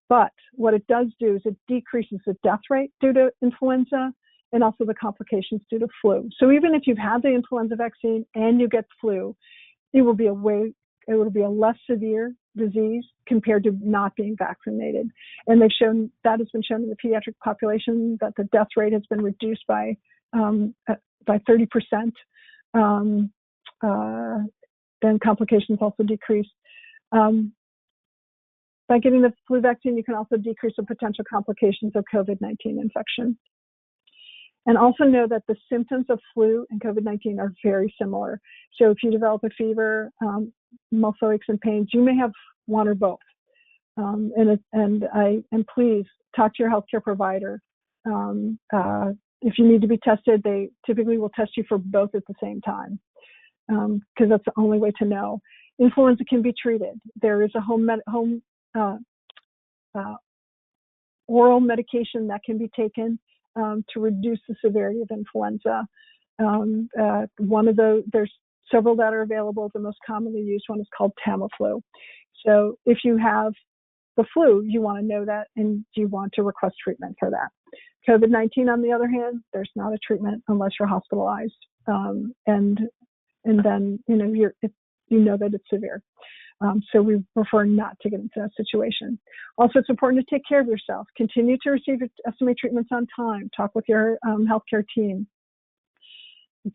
But what it does do is it decreases the death rate due to influenza and also the complications due to flu. So even if you've had the influenza vaccine and you get flu, it will be a less severe disease compared to not being vaccinated. And they've shown, that has been shown in the pediatric population, that the death rate has been reduced by 30%. Then complications also decrease. By getting the flu vaccine, you can also decrease the potential complications of COVID-19 infection. And also know that the symptoms of flu and COVID-19 are very similar. So if you develop a fever, muscle aches and pains, you may have one or both. And please talk to your healthcare provider. If you need to be tested, they typically will test you for both at the same time, because that's the only way to know. Influenza can be treated. There is a oral medication that can be taken to reduce the severity of influenza. One of those, there's several that are available. The most commonly used one is called Tamiflu. So if you have the flu, you want to know that, and you want to request treatment for that. COVID-19, on the other hand, there's not a treatment unless you're hospitalized, and then you know that it's severe. So we prefer not to get into that situation. Also, it's important to take care of yourself. Continue to receive your SMA treatments on time. Talk with your healthcare team.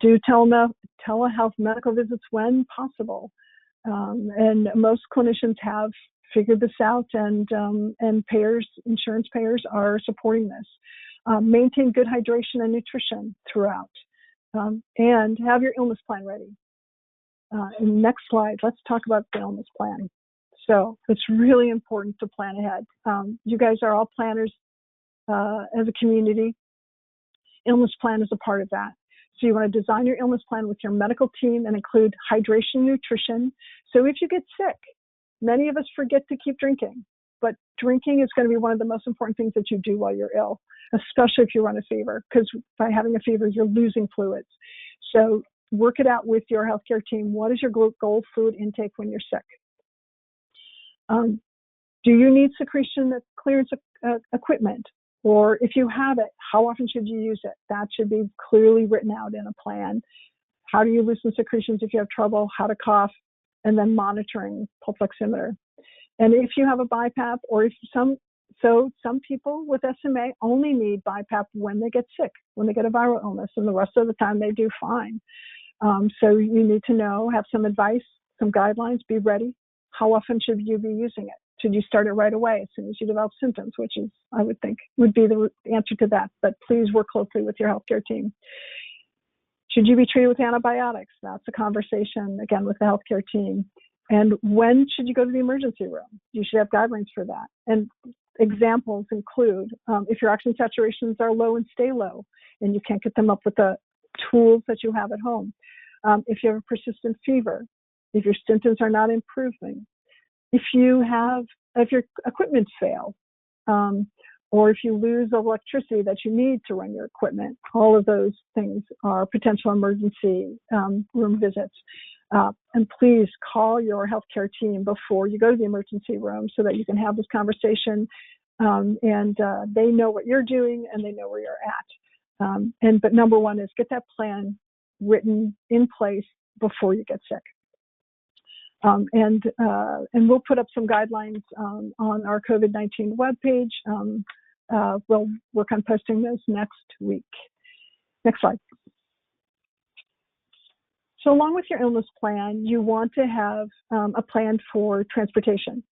Do telehealth medical visits when possible. And most clinicians have figured this out, and payers, insurance payers, are supporting this. Maintain good hydration and nutrition throughout, and have your illness plan ready. Next slide, let's talk about the illness plan. So it's really important to plan ahead. You guys are all planners as a community. Illness plan is a part of that. So you want to design your illness plan with your medical team and include hydration and nutrition. So if you get sick, many of us forget to keep drinking, but drinking is going to be one of the most important things that you do while you're ill, especially if you run a fever, because by having a fever, you're losing fluids. So work it out with your healthcare team. What is your goal fluid intake when you're sick? Do you need secretion clearance equipment? Or if you have it, how often should you use it? That should be clearly written out in a plan. How do you loosen secretions if you have trouble? How to cough? And then monitoring pulse oximeter. And if you have a BiPAP, or if some people with SMA only need BiPAP when they get sick, when they get a viral illness, and the rest of the time they do fine. So you need to know, have some advice, some guidelines, be ready. How often should you be using it? Should you start it right away as soon as you develop symptoms, which is, I would think, would be the answer to that. But please work closely with your healthcare team. Should you be treated with antibiotics? That's a conversation, again, with the healthcare team. And when should you go to the emergency room? You should have guidelines for that. And examples include if your oxygen saturations are low and stay low, and you can't get them up with the tools that you have at home. If you have a persistent fever, if your symptoms are not improving, if your equipment fails, or if you lose electricity that you need to run your equipment, all of those things are potential emergency room visits. And please call your healthcare team before you go to the emergency room so that you can have this conversation, and they know what you're doing and they know where you're at. But number one is get that plan written in place before you get sick. And we'll put up some guidelines on our COVID-19 webpage. We'll work on posting those next week. Next slide. So along with your illness plan, you want to have a plan for transportation.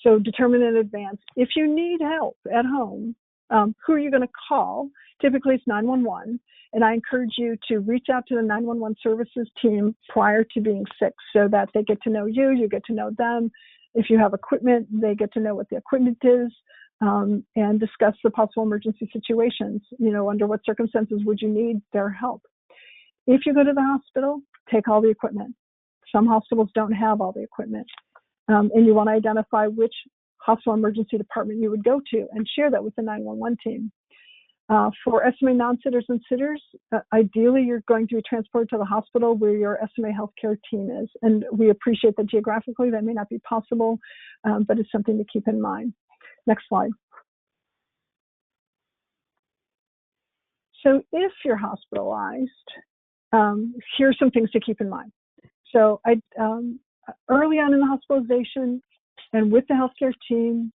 So determine in advance, if you need help at home, who are you going to call? Typically it's 911. And I encourage you to reach out to the 911 services team prior to being sick so that they get to know you, you get to know them. If you have equipment, they get to know what the equipment is, and discuss the possible emergency situations. Under what circumstances would you need their help? If you go to the hospital, take all the equipment. Some hospitals don't have all the equipment. And you want to identify which hospital emergency department you would go to and share that with the 911 team. For SMA non-sitters and sitters, ideally you're going to be transported to the hospital where your SMA healthcare team is. And we appreciate that geographically that may not be possible, but it's something to keep in mind. Next slide. So if you're hospitalized, here's some things to keep in mind. So early on in the hospitalization and with the healthcare team,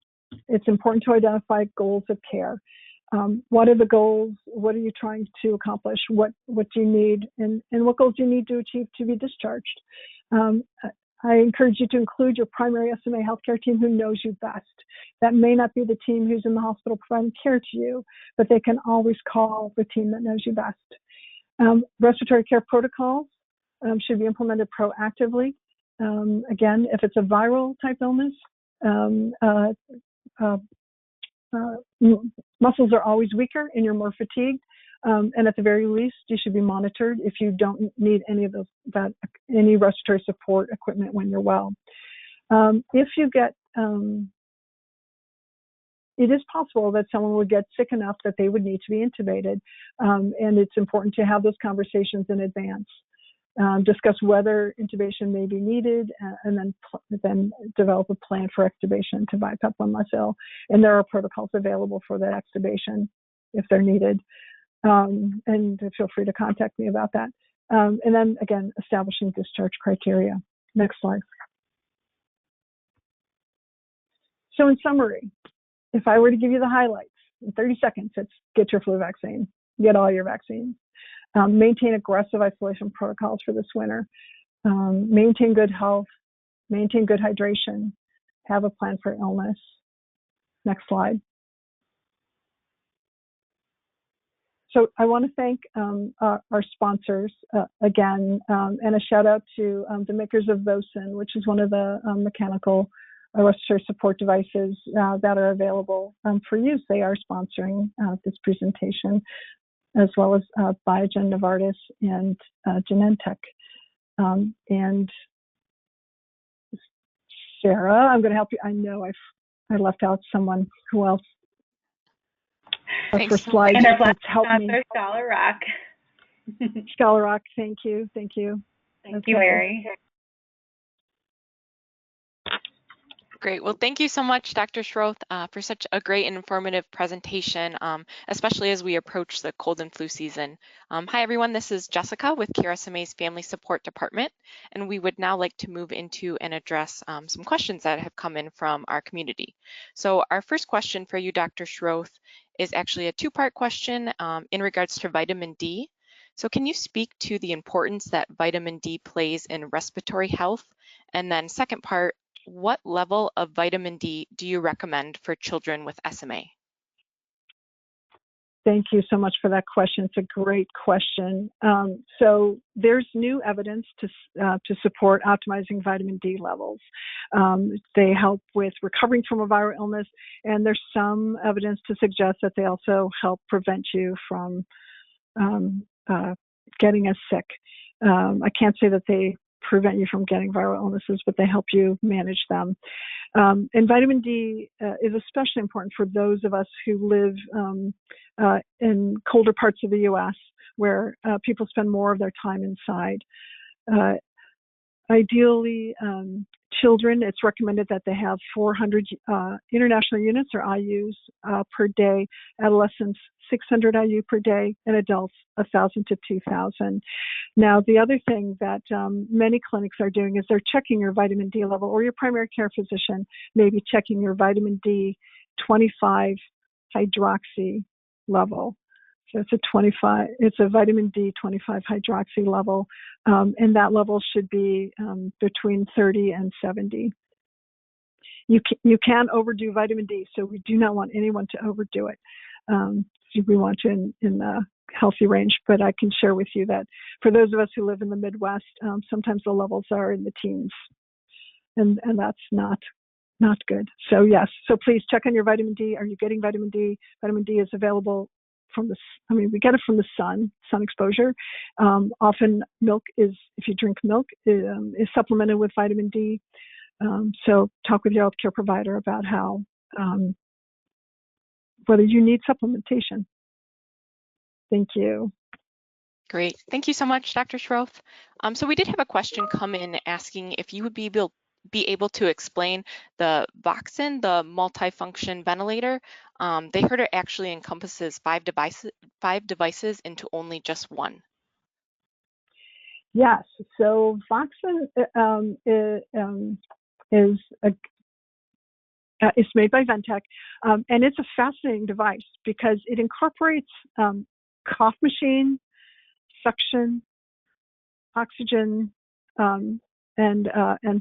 it's important to identify goals of care. What are the goals? What are you trying to accomplish? What do you need? And what goals do you need to achieve to be discharged? I encourage you to include your primary SMA healthcare team who knows you best. That may not be the team who's in the hospital providing care to you, but they can always call the team that knows you best. Respiratory care protocols should be implemented proactively. Again, if it's a viral type illness, muscles are always weaker and you're more fatigued. And at the very least, you should be monitored if you don't need any of any respiratory support equipment when you're well. If you get, it is possible that someone would get sick enough that they would need to be intubated, and it's important to have those conversations in advance. discuss whether intubation may be needed, and then develop a plan for extubation to BiPAP when less ill. And there are protocols available for that extubation if they're needed. And feel free to contact me about that. And then again, establishing discharge criteria. Next slide. So in summary, if I were to give you the highlights in 30 seconds, it's get your flu vaccine, get all your vaccines, maintain aggressive isolation protocols for this winter, maintain good health, maintain good hydration, have a plan for illness. Next slide. So I want to thank our sponsors again, and a shout out to the makers of Vosin, which is one of the mechanical respiratory support devices that are available for use. They are sponsoring this presentation, as well as Biogen, Novartis, and Genentech. And Sarah, I'm going to help you. I know I left out someone. Who else? Thanks. For slides, and our black help me. Scholar Rock. Scholar Rock, thank you. Thank you. Thank you, Mary. Great. Well, thank you so much, Dr. Schroth, for such a great and informative presentation, especially as we approach the cold and flu season. Hi, everyone. This is Jessica with QRSMA's Family Support Department, and we would now like to move into and address some questions that have come in from our community. So our first question for you, Dr. Schroth, is actually a two-part question in regards to vitamin D. So can you speak to the importance that vitamin D plays in respiratory health? And then second part, what level of vitamin D do you recommend for children with SMA? Thank you so much for that question. It's a great question. So there's new evidence to support optimizing vitamin D levels. They help with recovering from a viral illness, and there's some evidence to suggest that they also help prevent you from getting as sick. I can't say that they prevent you from getting viral illnesses, but they help you manage them. And vitamin D is especially important for those of us who live in colder parts of the U.S., where people spend more of their time inside. Ideally, children, it's recommended that they have 400 international units or IUs per day, adolescents 600 IU per day, and adults 1,000 to 2,000. Now, the other thing that many clinics are doing is they're checking your vitamin D level, or your primary care physician may be checking your vitamin D 25 hydroxy level. So it's a vitamin D 25 hydroxy level, and that level should be between 30 and 70. You can overdo vitamin D, so we do not want anyone to overdo it. We want you in the healthy range, but I can share with you that for those of us who live in the Midwest, sometimes the levels are in the teens, and that's not good. So yes, so please check on your vitamin D. Are you getting vitamin D? Vitamin D is available from we get it from the sun exposure. Often milk if you drink milk, is supplemented with vitamin D. So talk with your healthcare provider about how, whether you need supplementation. Thank you. Great. Thank you so much, Dr. Schroth. So we did have a question come in asking if you would be able to explain the Voxen, the multifunction ventilator. They heard it actually encompasses five devices into only just one. Yes, so Voxen it's made by Ventec, and it's a fascinating device because it incorporates cough machine, suction, oxygen, and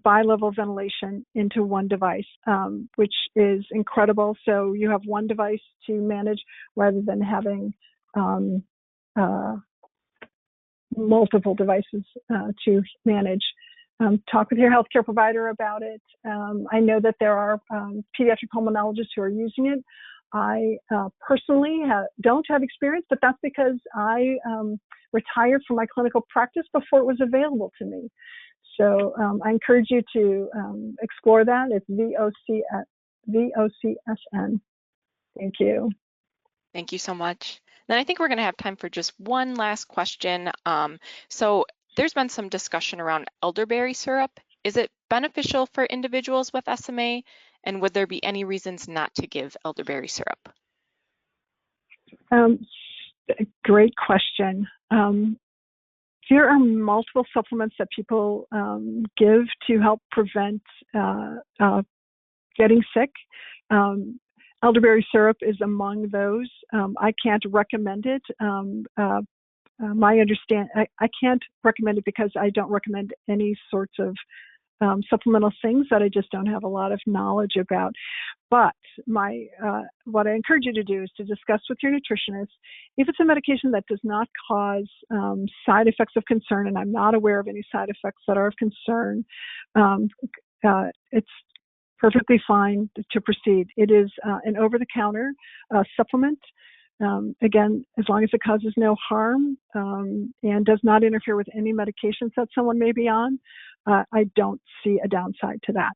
bilevel ventilation into one device, which is incredible. So you have one device to manage rather than having multiple devices to manage. Talk with your healthcare provider about it. I know that there are pediatric pulmonologists who are using it. I personally don't have experience, but that's because I retired from my clinical practice before it was available to me. So I encourage you to explore that. It's VOCSN. Thank you. Thank you so much. Then I think we're going to have time for just one last question. So there's been some discussion around elderberry syrup. Is it beneficial for individuals with SMA? And would there be any reasons not to give elderberry syrup? Great question. There are multiple supplements that people give to help prevent getting sick. Elderberry syrup is among those. I can't recommend it. I can't recommend it because I don't recommend any sorts of supplemental things that I just don't have a lot of knowledge about. But what I encourage you to do is to discuss with your nutritionist if it's a medication that does not cause side effects of concern, and I'm not aware of any side effects that are of concern. It's perfectly fine to proceed. It is an over-the-counter supplement. Again, as long as it causes no harm and does not interfere with any medications that someone may be on, I don't see a downside to that.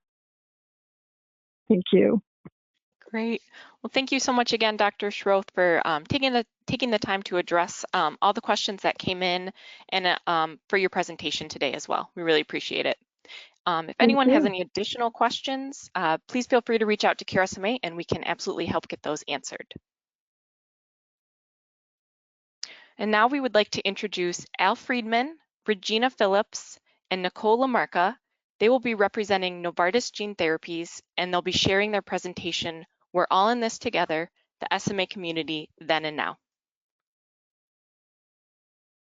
Thank you. Great. Well, thank you so much again, Dr. Schroth, for taking the time to address all the questions that came in and for your presentation today as well. We really appreciate it. If anyone has any additional questions, please feel free to reach out to Cure SMA and we can absolutely help get those answered. And now we would like to introduce Al Friedman, Regina Phillips, and Nicole Lamarca. They will be representing Novartis Gene Therapies, and they'll be sharing their presentation, We're All in This Together, the SMA Community, Then and Now.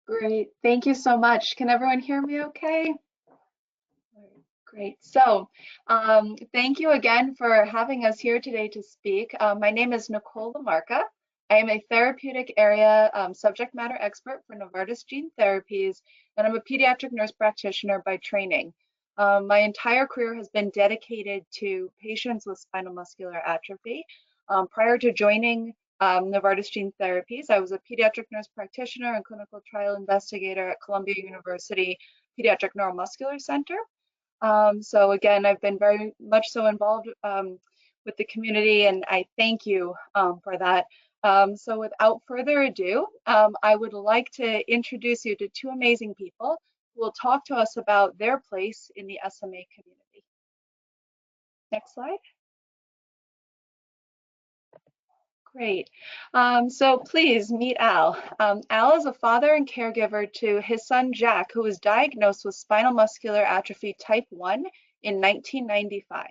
Great, thank you so much. Can everyone hear me okay? Great, so thank you again for having us here today to speak. My name is Nicole Lamarca. I am a therapeutic area subject matter expert for Novartis Gene Therapies, and I'm a pediatric nurse practitioner by training. My entire career has been dedicated to patients with spinal muscular atrophy. Prior to joining Novartis Gene Therapies, I was a pediatric nurse practitioner and clinical trial investigator at Columbia University Pediatric Neuromuscular Center. So again, I've been very much so involved with the community, and I thank you for that. So without further ado, I would like to introduce you to two amazing people who will talk to us about their place in the SMA community. Next slide. Great. So please meet Al. Al is a father and caregiver to his son Jack, who was diagnosed with spinal muscular atrophy type 1 in 1995.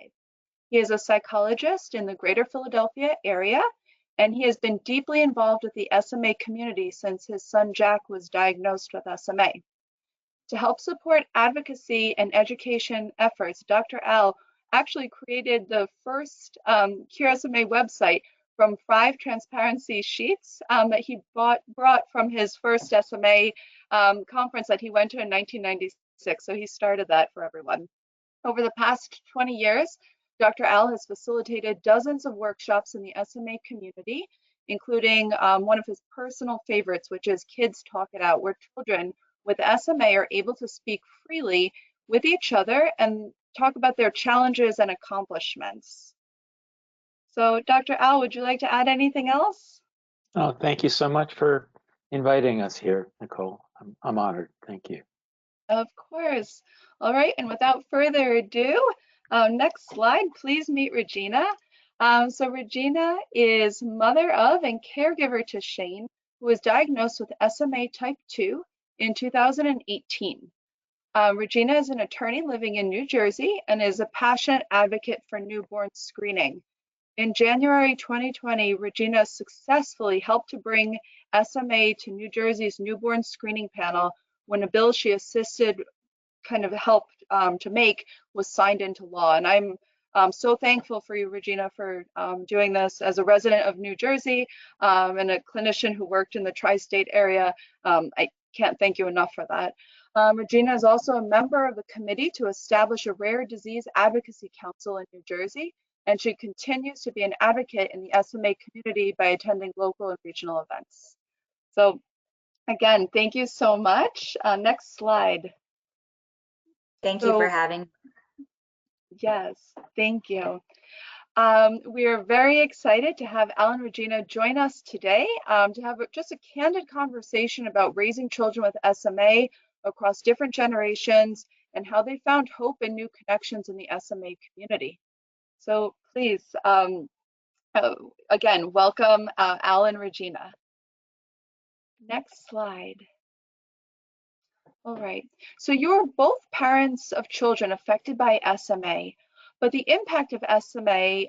He is a psychologist in the greater Philadelphia area, and he has been deeply involved with the SMA community since his son Jack was diagnosed with SMA. To help support advocacy and education efforts, Dr. Al actually created the first Cure SMA website from 5 transparency sheets that he brought from his first SMA conference that he went to in 1996. So he started that for everyone. Over the past 20 years, Dr. Al has facilitated dozens of workshops in the SMA community, including one of his personal favorites, which is Kids Talk It Out, where children with SMA are able to speak freely with each other and talk about their challenges and accomplishments. So Dr. Al, would you like to add anything else? Oh, thank you so much for inviting us here, Nicole. I'm honored. Thank you. Of course. All right, and without further ado, next slide, please meet Regina. So Regina is mother of and caregiver to Shane, who was diagnosed with SMA type 2 in 2018. Regina is an attorney living in New Jersey and is a passionate advocate for newborn screening. In January 2020, Regina successfully helped to bring SMA to New Jersey's newborn screening panel when a bill she assisted helped to make was signed into law. And I'm so thankful for you, Regina, for doing this as a resident of New Jersey and a clinician who worked in the tri-state area. I can't thank you enough for that. Regina is also a member of the committee to establish a rare disease advocacy council in New Jersey, and she continues to be an advocate in the SMA community by attending local and regional events. So again, thank you so much. Next slide. Thank you for having me. Yes, thank you. We are very excited to have Al and Regina join us today to have just a candid conversation about raising children with SMA across different generations and how they found hope and new connections in the SMA community. So please, again, welcome Al and Regina. Next slide. All right, so you're both parents of children affected by SMA, but the impact of SMA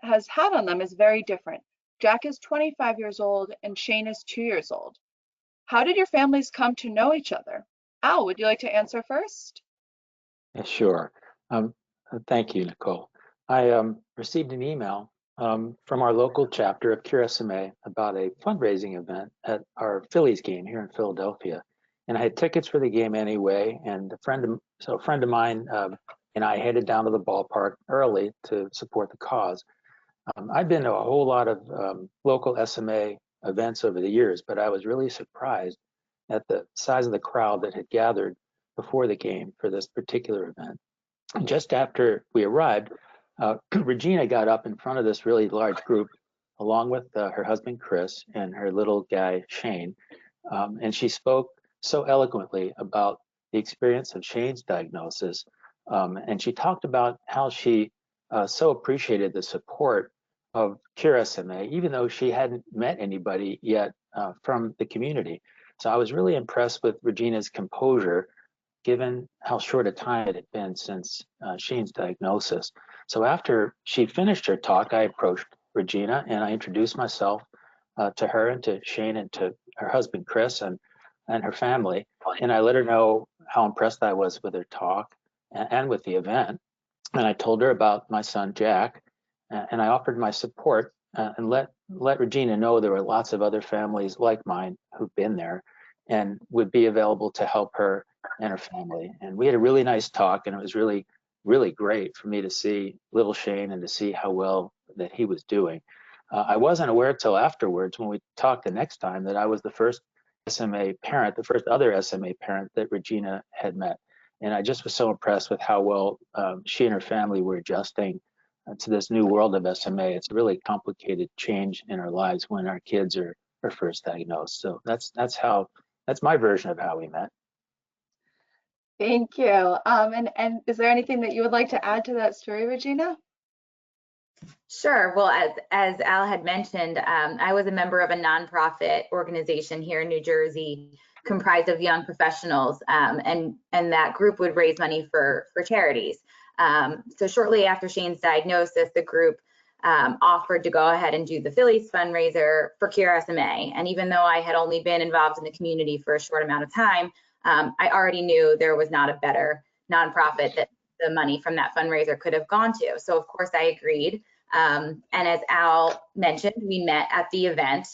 has had on them is very different. Jack is 25 years old and Shane is 2 years old. How did your families come to know each other? Al, would you like to answer first? Yeah, sure. Thank you, Nicole. I received an email from our local chapter of Cure SMA about a fundraising event at our Phillies game here in Philadelphia. And I had tickets for the game anyway, and a friend of mine and I headed down to the ballpark early to support the cause. I've been to a whole lot of local SMA events over the years, but I was really surprised at the size of the crowd that had gathered before the game for this particular event. And just after we arrived, Regina got up in front of this really large group, along with her husband Chris and her little guy Shane, and she spoke so eloquently about the experience of Shane's diagnosis, and she talked about how she so appreciated the support of Cure SMA, even though she hadn't met anybody yet from the community. So I was really impressed with Regina's composure, given how short a time it had been since Shane's diagnosis. So after she finished her talk, I approached Regina and I introduced myself to her and to Shane and to her husband Chris and her family. And I let her know how impressed I was with her talk and with the event. And I told her about my son Jack, and I offered my support and let Regina know there were lots of other families like mine who've been there and would be available to help her and her family. And we had a really nice talk, and it was really, really great for me to see little Shane and to see how well that he was doing. I wasn't aware till afterwards when we talked the next time that I was the first SMA parent, the first other SMA parent that Regina had met. And I just was so impressed with how well she and her family were adjusting to this new world of SMA. It's a really complicated change in our lives when our kids are first diagnosed. So that's my version of how we met. Thank you. And is there anything that you would like to add to that story, Regina? Sure. Well, as Al had mentioned, I was a member of a nonprofit organization here in New Jersey comprised of young professionals, and that group would raise money for charities. So shortly after Shane's diagnosis, the group offered to go ahead and do the Phillies fundraiser for Cure SMA. And even though I had only been involved in the community for a short amount of time, I already knew there was not a better nonprofit that the money from that fundraiser could have gone to. So of course I agreed. And as Al mentioned, we met at the event.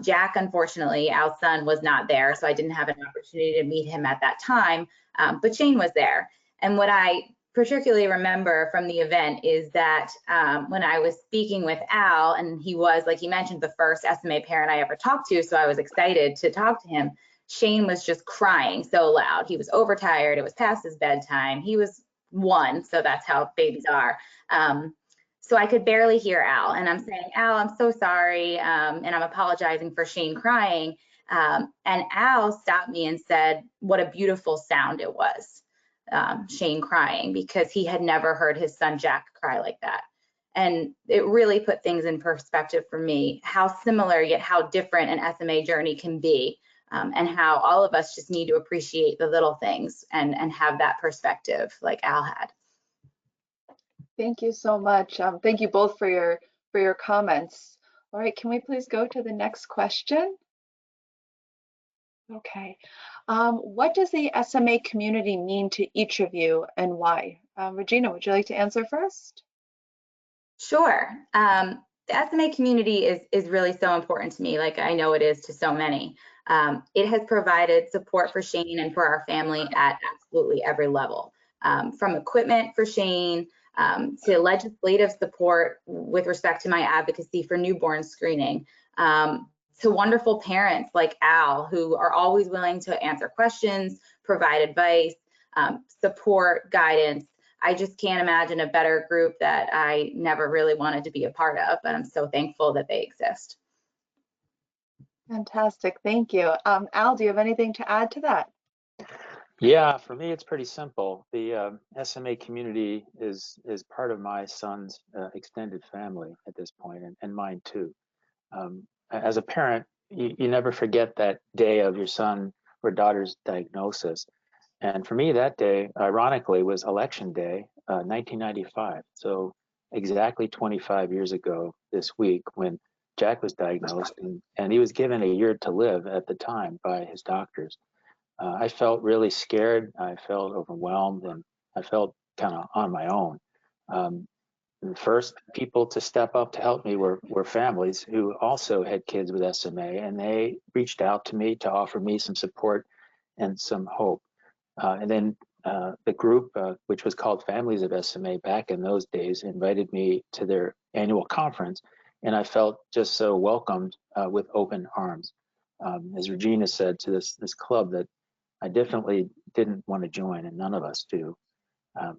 Jack, unfortunately, Al's son, was not there, so I didn't have an opportunity to meet him at that time, but Shane was there. And what I particularly remember from the event is that when I was speaking with Al, and he was, like he mentioned, the first SMA parent I ever talked to, so I was excited to talk to him, Shane was just crying so loud. He was overtired. It was past his bedtime. He was 1, so that's how babies are. So I could barely hear Al, and I'm saying, Al, I'm so sorry, and I'm apologizing for Shane crying. And Al stopped me and said, what a beautiful sound it was, Shane crying, because he had never heard his son Jack cry like that. And it really put things in perspective for me, how similar yet how different an SMA journey can be, and how all of us just need to appreciate the little things and have that perspective like Al had. Thank you so much. Thank you both for your comments. All right, can we please go to the next question? Okay. What does the SMA community mean to each of you and why? Regina, would you like to answer first? Sure. The SMA community is really so important to me, like I know it is to so many. It has provided support for Shane and for our family at absolutely every level, from equipment for Shane, to legislative support with respect to my advocacy for newborn screening, to wonderful parents like Al, who are always willing to answer questions, provide advice, support, guidance. I just can't imagine a better group that I never really wanted to be a part of, but I'm so thankful that they exist. Fantastic, thank you. Al, do you have anything to add to that? Yeah, for me, it's pretty simple. The SMA community is part of my son's extended family at this point, and mine too. As a parent, you never forget that day of your son or daughter's diagnosis. And for me, that day, ironically, was election day, 1995. So exactly 25 years ago this week when Jack was diagnosed, and he was given a year to live at the time by his doctors. I felt really scared. I felt overwhelmed, and I felt kind of on my own. Um, the first people to step up to help me were families who also had kids with SMA, and they reached out to me to offer me some support and some hope. And then the group, which was called Families of SMA back in those days, invited me to their annual conference, and I felt just so welcomed with open arms. As Regina said, to this club that I definitely didn't want to join, and none of us do.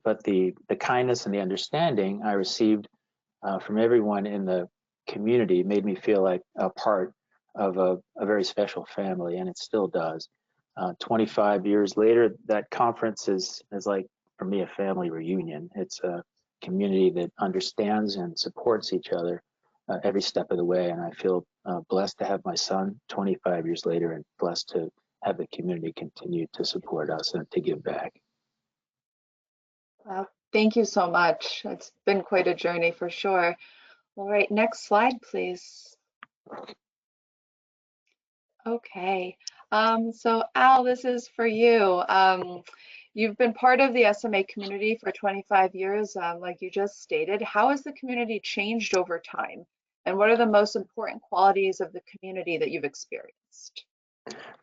But the kindness and the understanding I received from everyone in the community made me feel like a part of a very special family, and it still does. 25 years later, that conference is like, for me, a family reunion. It's a community that understands and supports each other every step of the way, and I feel blessed to have my son 25 years later, and blessed to have the community continue to support us and to give back. Wow, thank you so much. It's been quite a journey for sure. All right, next slide, please. Okay, so Al, this is for you. You've been part of the SMA community for 25 years, like you just stated. How has the community changed over time? And what are the most important qualities of the community that you've experienced?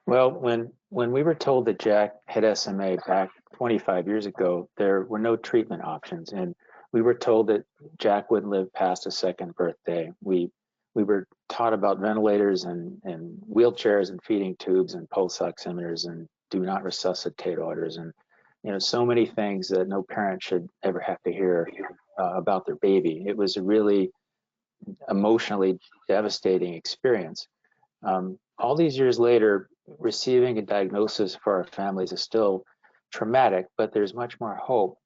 Well, when we were told that Jack had SMA back 25 years ago, there were no treatment options, and we were told that Jack wouldn't live past his second birthday. We were taught about ventilators and wheelchairs and feeding tubes and pulse oximeters and do not resuscitate orders, and so many things that no parent should ever have to hear about their baby. It was a really emotionally devastating experience. All these years later, receiving a diagnosis for our families is still traumatic, but there's much more hope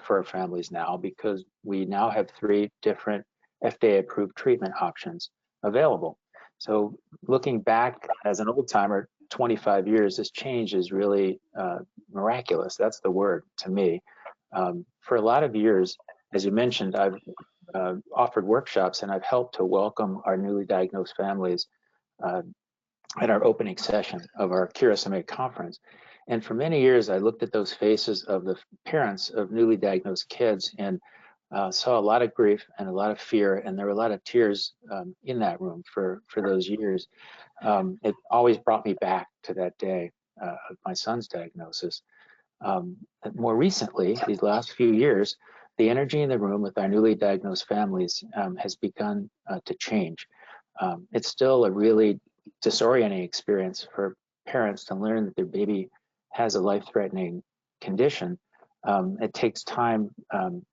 for our families now, because we now have 3 different FDA-approved treatment options available. So looking back as an old timer, 25 years, this change is really miraculous. That's the word to me. For a lot of years, as you mentioned, I've offered workshops, and I've helped to welcome our newly diagnosed families at our opening session of our Cure SMA conference. And for many years, I looked at those faces of the parents of newly diagnosed kids and saw a lot of grief and a lot of fear, and there were a lot of tears in that room for those years. It always brought me back to that day of my son's diagnosis. More recently, these last few years, the energy in the room with our newly diagnosed families has begun to change. It's still a really disorienting experience for parents to learn that their baby has a life-threatening condition. It takes time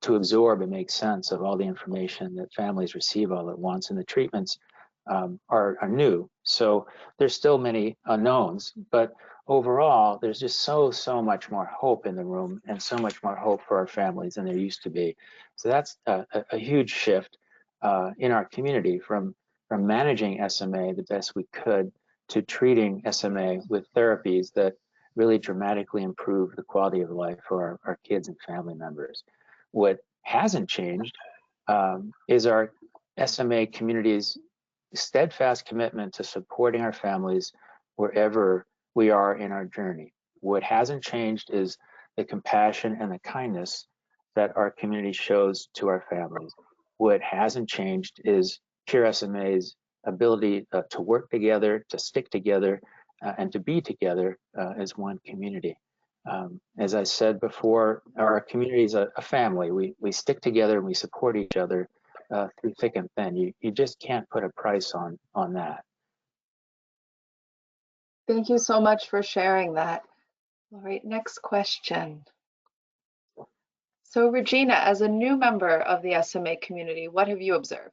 to absorb and make sense of all the information that families receive all at once, and the treatments are new. So there's still many unknowns, but overall, there's just so much more hope in the room, and so much more hope for our families than there used to be. So that's a huge shift in our community from managing SMA the best we could to treating SMA with therapies that really dramatically improve the quality of life for our kids and family members. What hasn't changed is our SMA community's steadfast commitment to supporting our families wherever we are in our journey. What hasn't changed is the compassion and the kindness that our community shows to our families. What hasn't changed is Cure SMA's ability to work together, to stick together, and to be together as one community. As I said before, our community is a family. We stick together and we support each other through thick and thin. You just can't put a price on that. Thank you so much for sharing that. All right, next question. So Regina, as a new member of the SMA community, what have you observed?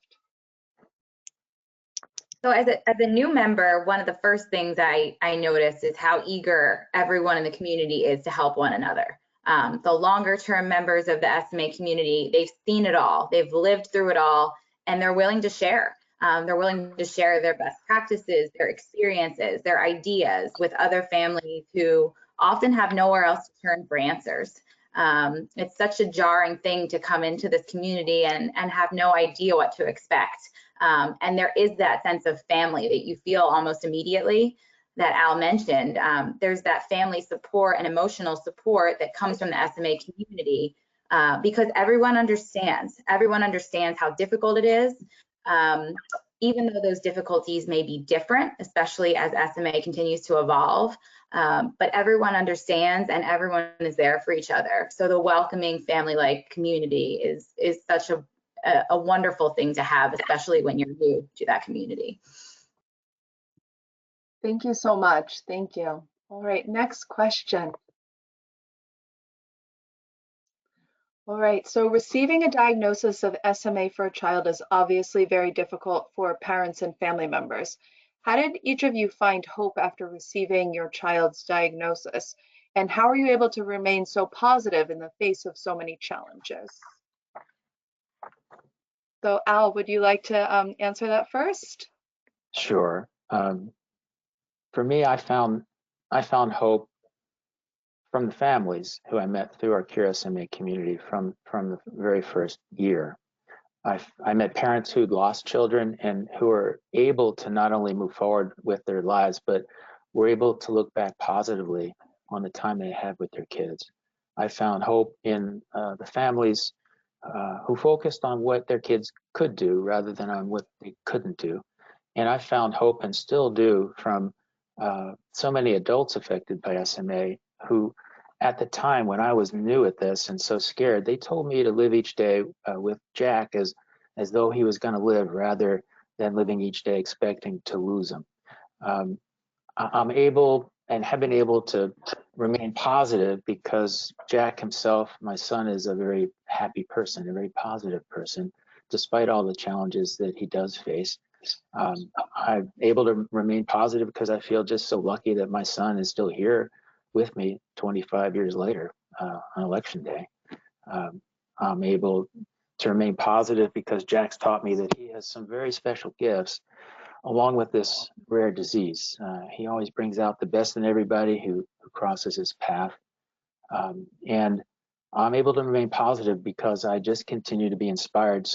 So as a new member, one of the first things I noticed is how eager everyone in the community is to help one another. The longer term members of the SMA community, they've seen it all, they've lived through it all, and they're willing to share. They're willing to share their best practices, their experiences, their ideas with other families who often have nowhere else to turn for answers. It's such a jarring thing to come into this community and have no idea what to expect. And there is that sense of family that you feel almost immediately that Al mentioned. There's that family support and emotional support that comes from the SMA community because everyone understands how difficult it is. Even though those difficulties may be different, especially as SMA continues to evolve, but everyone understands and everyone is there for each other. So the welcoming family-like community is such a wonderful thing to have, especially when you're new to that community. Thank you so much. Thank you. All right, next question. All right, so receiving a diagnosis of SMA for a child is obviously very difficult for parents and family members. How did each of you find hope after receiving your child's diagnosis? And how are you able to remain so positive in the face of so many challenges? So Al, would you like to answer that first? Sure. For me, I found hope from the families who I met through our Cure SMA community from the very first year. I met parents who'd lost children and who were able to not only move forward with their lives, but were able to look back positively on the time they had with their kids. I found hope in the families who focused on what their kids could do rather than on what they couldn't do. And I found hope and still do from so many adults affected by SMA who, at the time when I was new at this and so scared, they told me to live each day with Jack as though he was going to live rather than living each day expecting to lose him. I'm able and have been able to remain positive because Jack himself, my son, is a very happy person, a very positive person, despite all the challenges that he does face. I'm able to remain positive because I feel just so lucky that my son is still here with me 25 years later on election day. I'm able to remain positive because Jack's taught me that he has some very special gifts along with this rare disease. He always brings out the best in everybody who crosses his path. And I'm able to remain positive because I just continue to be inspired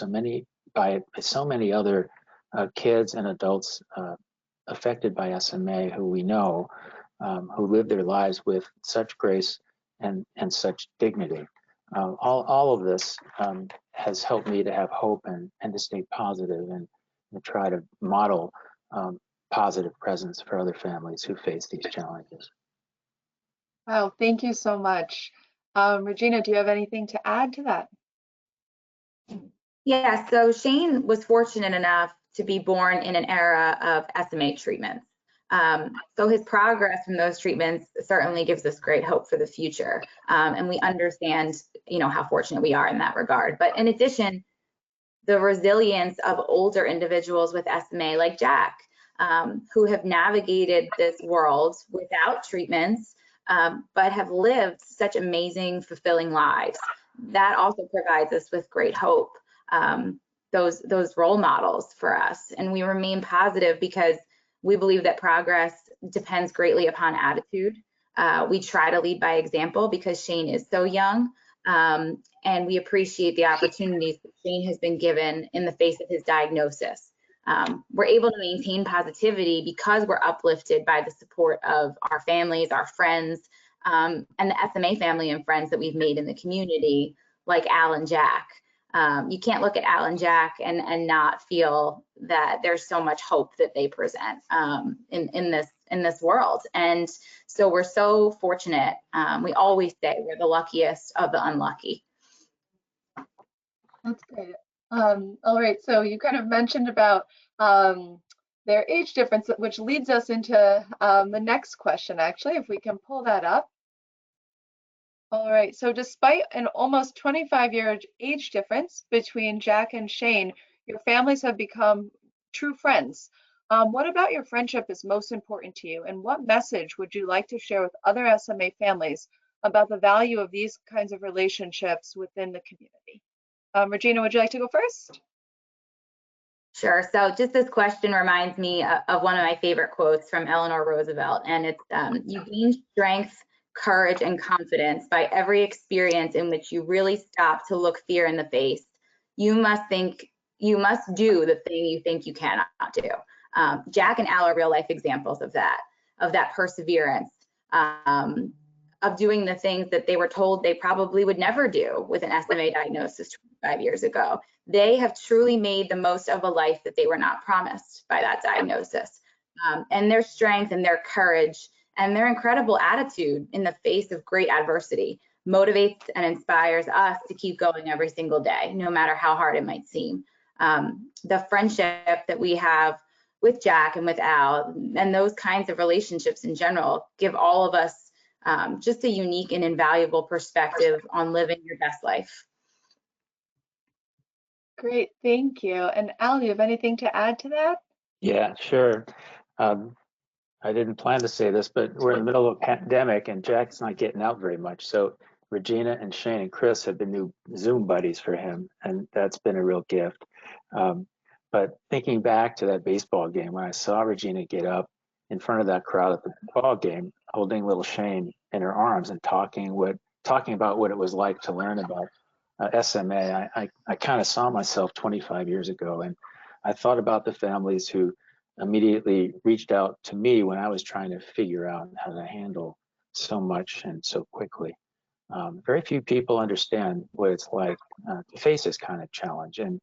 by so many other kids and adults affected by SMA who we know, who live their lives with such grace and such dignity. All of this has helped me to have hope and to stay positive and try to model positive presence for other families who face these challenges. Wow, thank you so much. Regina, do you have anything to add to that? Yeah, so Shane was fortunate enough to be born in an era of SMA treatments. So his progress from those treatments certainly gives us great hope for the future. And we understand, how fortunate we are in that regard. But in addition, the resilience of older individuals with SMA like Jack, who have navigated this world without treatments, but have lived such amazing, fulfilling lives. That also provides us with great hope, those role models for us. And we remain positive because we believe that progress depends greatly upon attitude. We try to lead by example because Shane is so young. And we appreciate the opportunities that Shane has been given in the face of his diagnosis. We're able to maintain positivity because we're uplifted by the support of our families, our friends, and the SMA family and friends that we've made in the community, like Al and Jack. You can't look at Al and Jack and not feel that there's so much hope that they present in this world. And so we're so fortunate. We always say we're the luckiest of the unlucky. That's great. All right, so you kind of mentioned about their age difference, which leads us into the next question, actually, if we can pull that up. All right, so despite an almost 25-year age difference between Jack and Shane, your families have become true friends. What about your friendship is most important to you, and what message would you like to share with other SMA families about the value of these kinds of relationships within the community? Regina, would you like to go first? Sure. So just this question reminds me of one of my favorite quotes from Eleanor Roosevelt, and it's, you gain strength, courage, and confidence by every experience in which you really stop to look fear in the face. You must do the thing you think you cannot do. Jack and Al are real life examples of that perseverance, of doing the things that they were told they probably would never do with an SMA diagnosis 25 years ago. They have truly made the most of a life that they were not promised by that diagnosis. And their strength and their courage and their incredible attitude in the face of great adversity motivates and inspires us to keep going every single day, no matter how hard it might seem. The friendship that we have with Jack and with Al, and those kinds of relationships in general, give all of us just a unique and invaluable perspective on living your best life. Great, thank you. And Al, do you have anything to add to that? Yeah, sure. I didn't plan to say this, but we're in the middle of a pandemic and Jack's not getting out very much. So Regina and Shane and Chris have been new Zoom buddies for him, and that's been a real gift. But thinking back to that baseball game when I saw Regina get up in front of that crowd at the ball game, holding little Shane in her arms and talking about what it was like to learn about SMA, I kind of saw myself 25 years ago, and I thought about the families who immediately reached out to me when I was trying to figure out how to handle so much and so quickly. Very few people understand what it's like to face this kind of challenge. And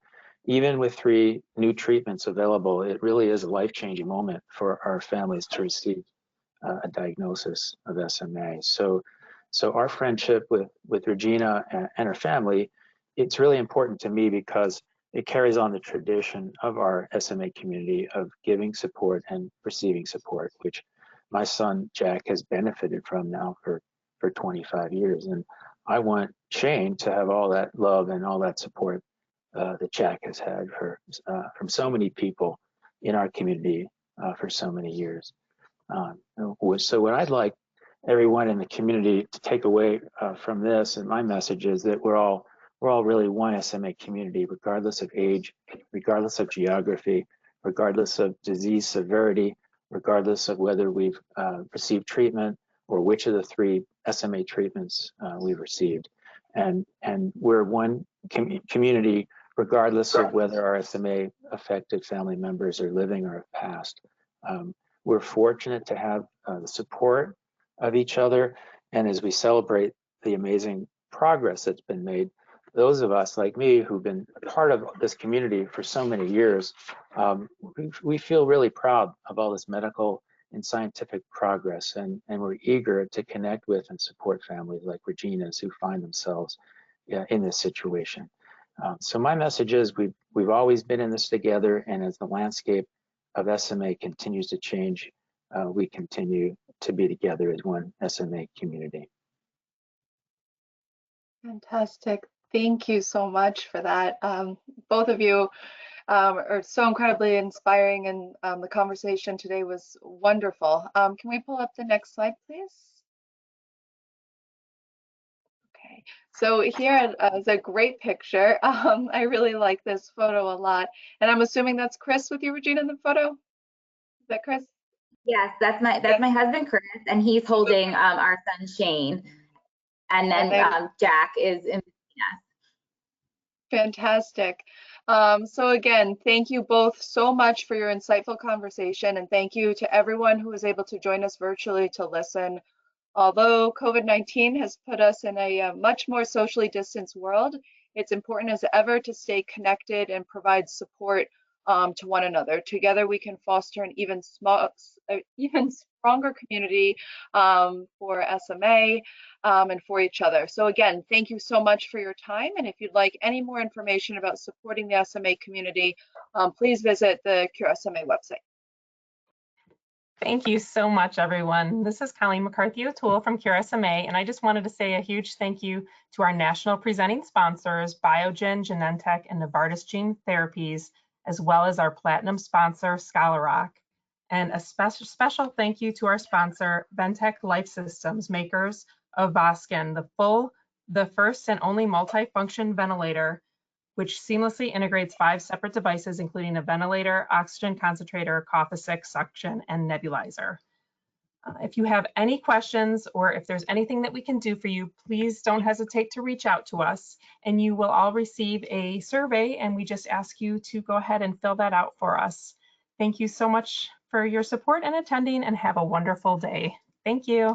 even with 3 new treatments available, it really is a life-changing moment for our families to receive a diagnosis of SMA. So our friendship with Regina and her family, it's really important to me because it carries on the tradition of our SMA community of giving support and receiving support, which my son Jack has benefited from now for 25 years. And I want Shane to have all that love and all that support that Jack has had from so many people in our community for so many years. So what I'd like everyone in the community to take away from this, and my message is that we're all really one SMA community, regardless of age, regardless of geography, regardless of disease severity, regardless of whether we've received treatment or which of the 3 SMA treatments we've received. And we're one community, regardless of whether our SMA affected family members are living or have passed. We're fortunate to have the support of each other. And as we celebrate the amazing progress that's been made, those of us like me who've been part of this community for so many years, we feel really proud of all this medical and scientific progress, and we're eager to connect with and support families like Regina's who find themselves in this situation. So my message is we've always been in this together, and as the landscape of SMA continues to change, we continue to be together as one SMA community. Fantastic. Thank you so much for that. Both of you are so incredibly inspiring, and the conversation today was wonderful. Can we pull up the next slide, please? Okay, so here is a great picture. I really like this photo a lot, and I'm assuming that's Chris with you, Regina, in the photo. Is that Chris? Yes, that's my husband Chris, and he's holding our son Shane, and then Jack is in between us. Fantastic. So again, thank you both so much for your insightful conversation, and thank you to everyone who was able to join us virtually to listen. Although COVID-19 has put us in a much more socially distanced world, it's important as ever to stay connected and provide support to one another. Together, we can foster an even stronger community for SMA and for each other. So again, thank you so much for your time. And if you'd like any more information about supporting the SMA community, please visit the Cure SMA website. Thank you so much, everyone. This is Colleen McCarthy-O'Toole from Cure SMA, and I just wanted to say a huge thank you to our national presenting sponsors, Biogen, Genentech, and Novartis Gene Therapies, as well as our platinum sponsor, Scholar Rock. And a special thank you to our sponsor, Ventec Life Systems, makers of Voskin, the first and only multifunction ventilator, which seamlessly integrates 5 separate devices, including a ventilator, oxygen concentrator, cough assist, suction, and nebulizer. If you have any questions or if there's anything that we can do for you, please don't hesitate to reach out to us, and you will all receive a survey, and we just ask you to go ahead and fill that out for us. Thank you so much for your support and attending, and have a wonderful day. Thank you.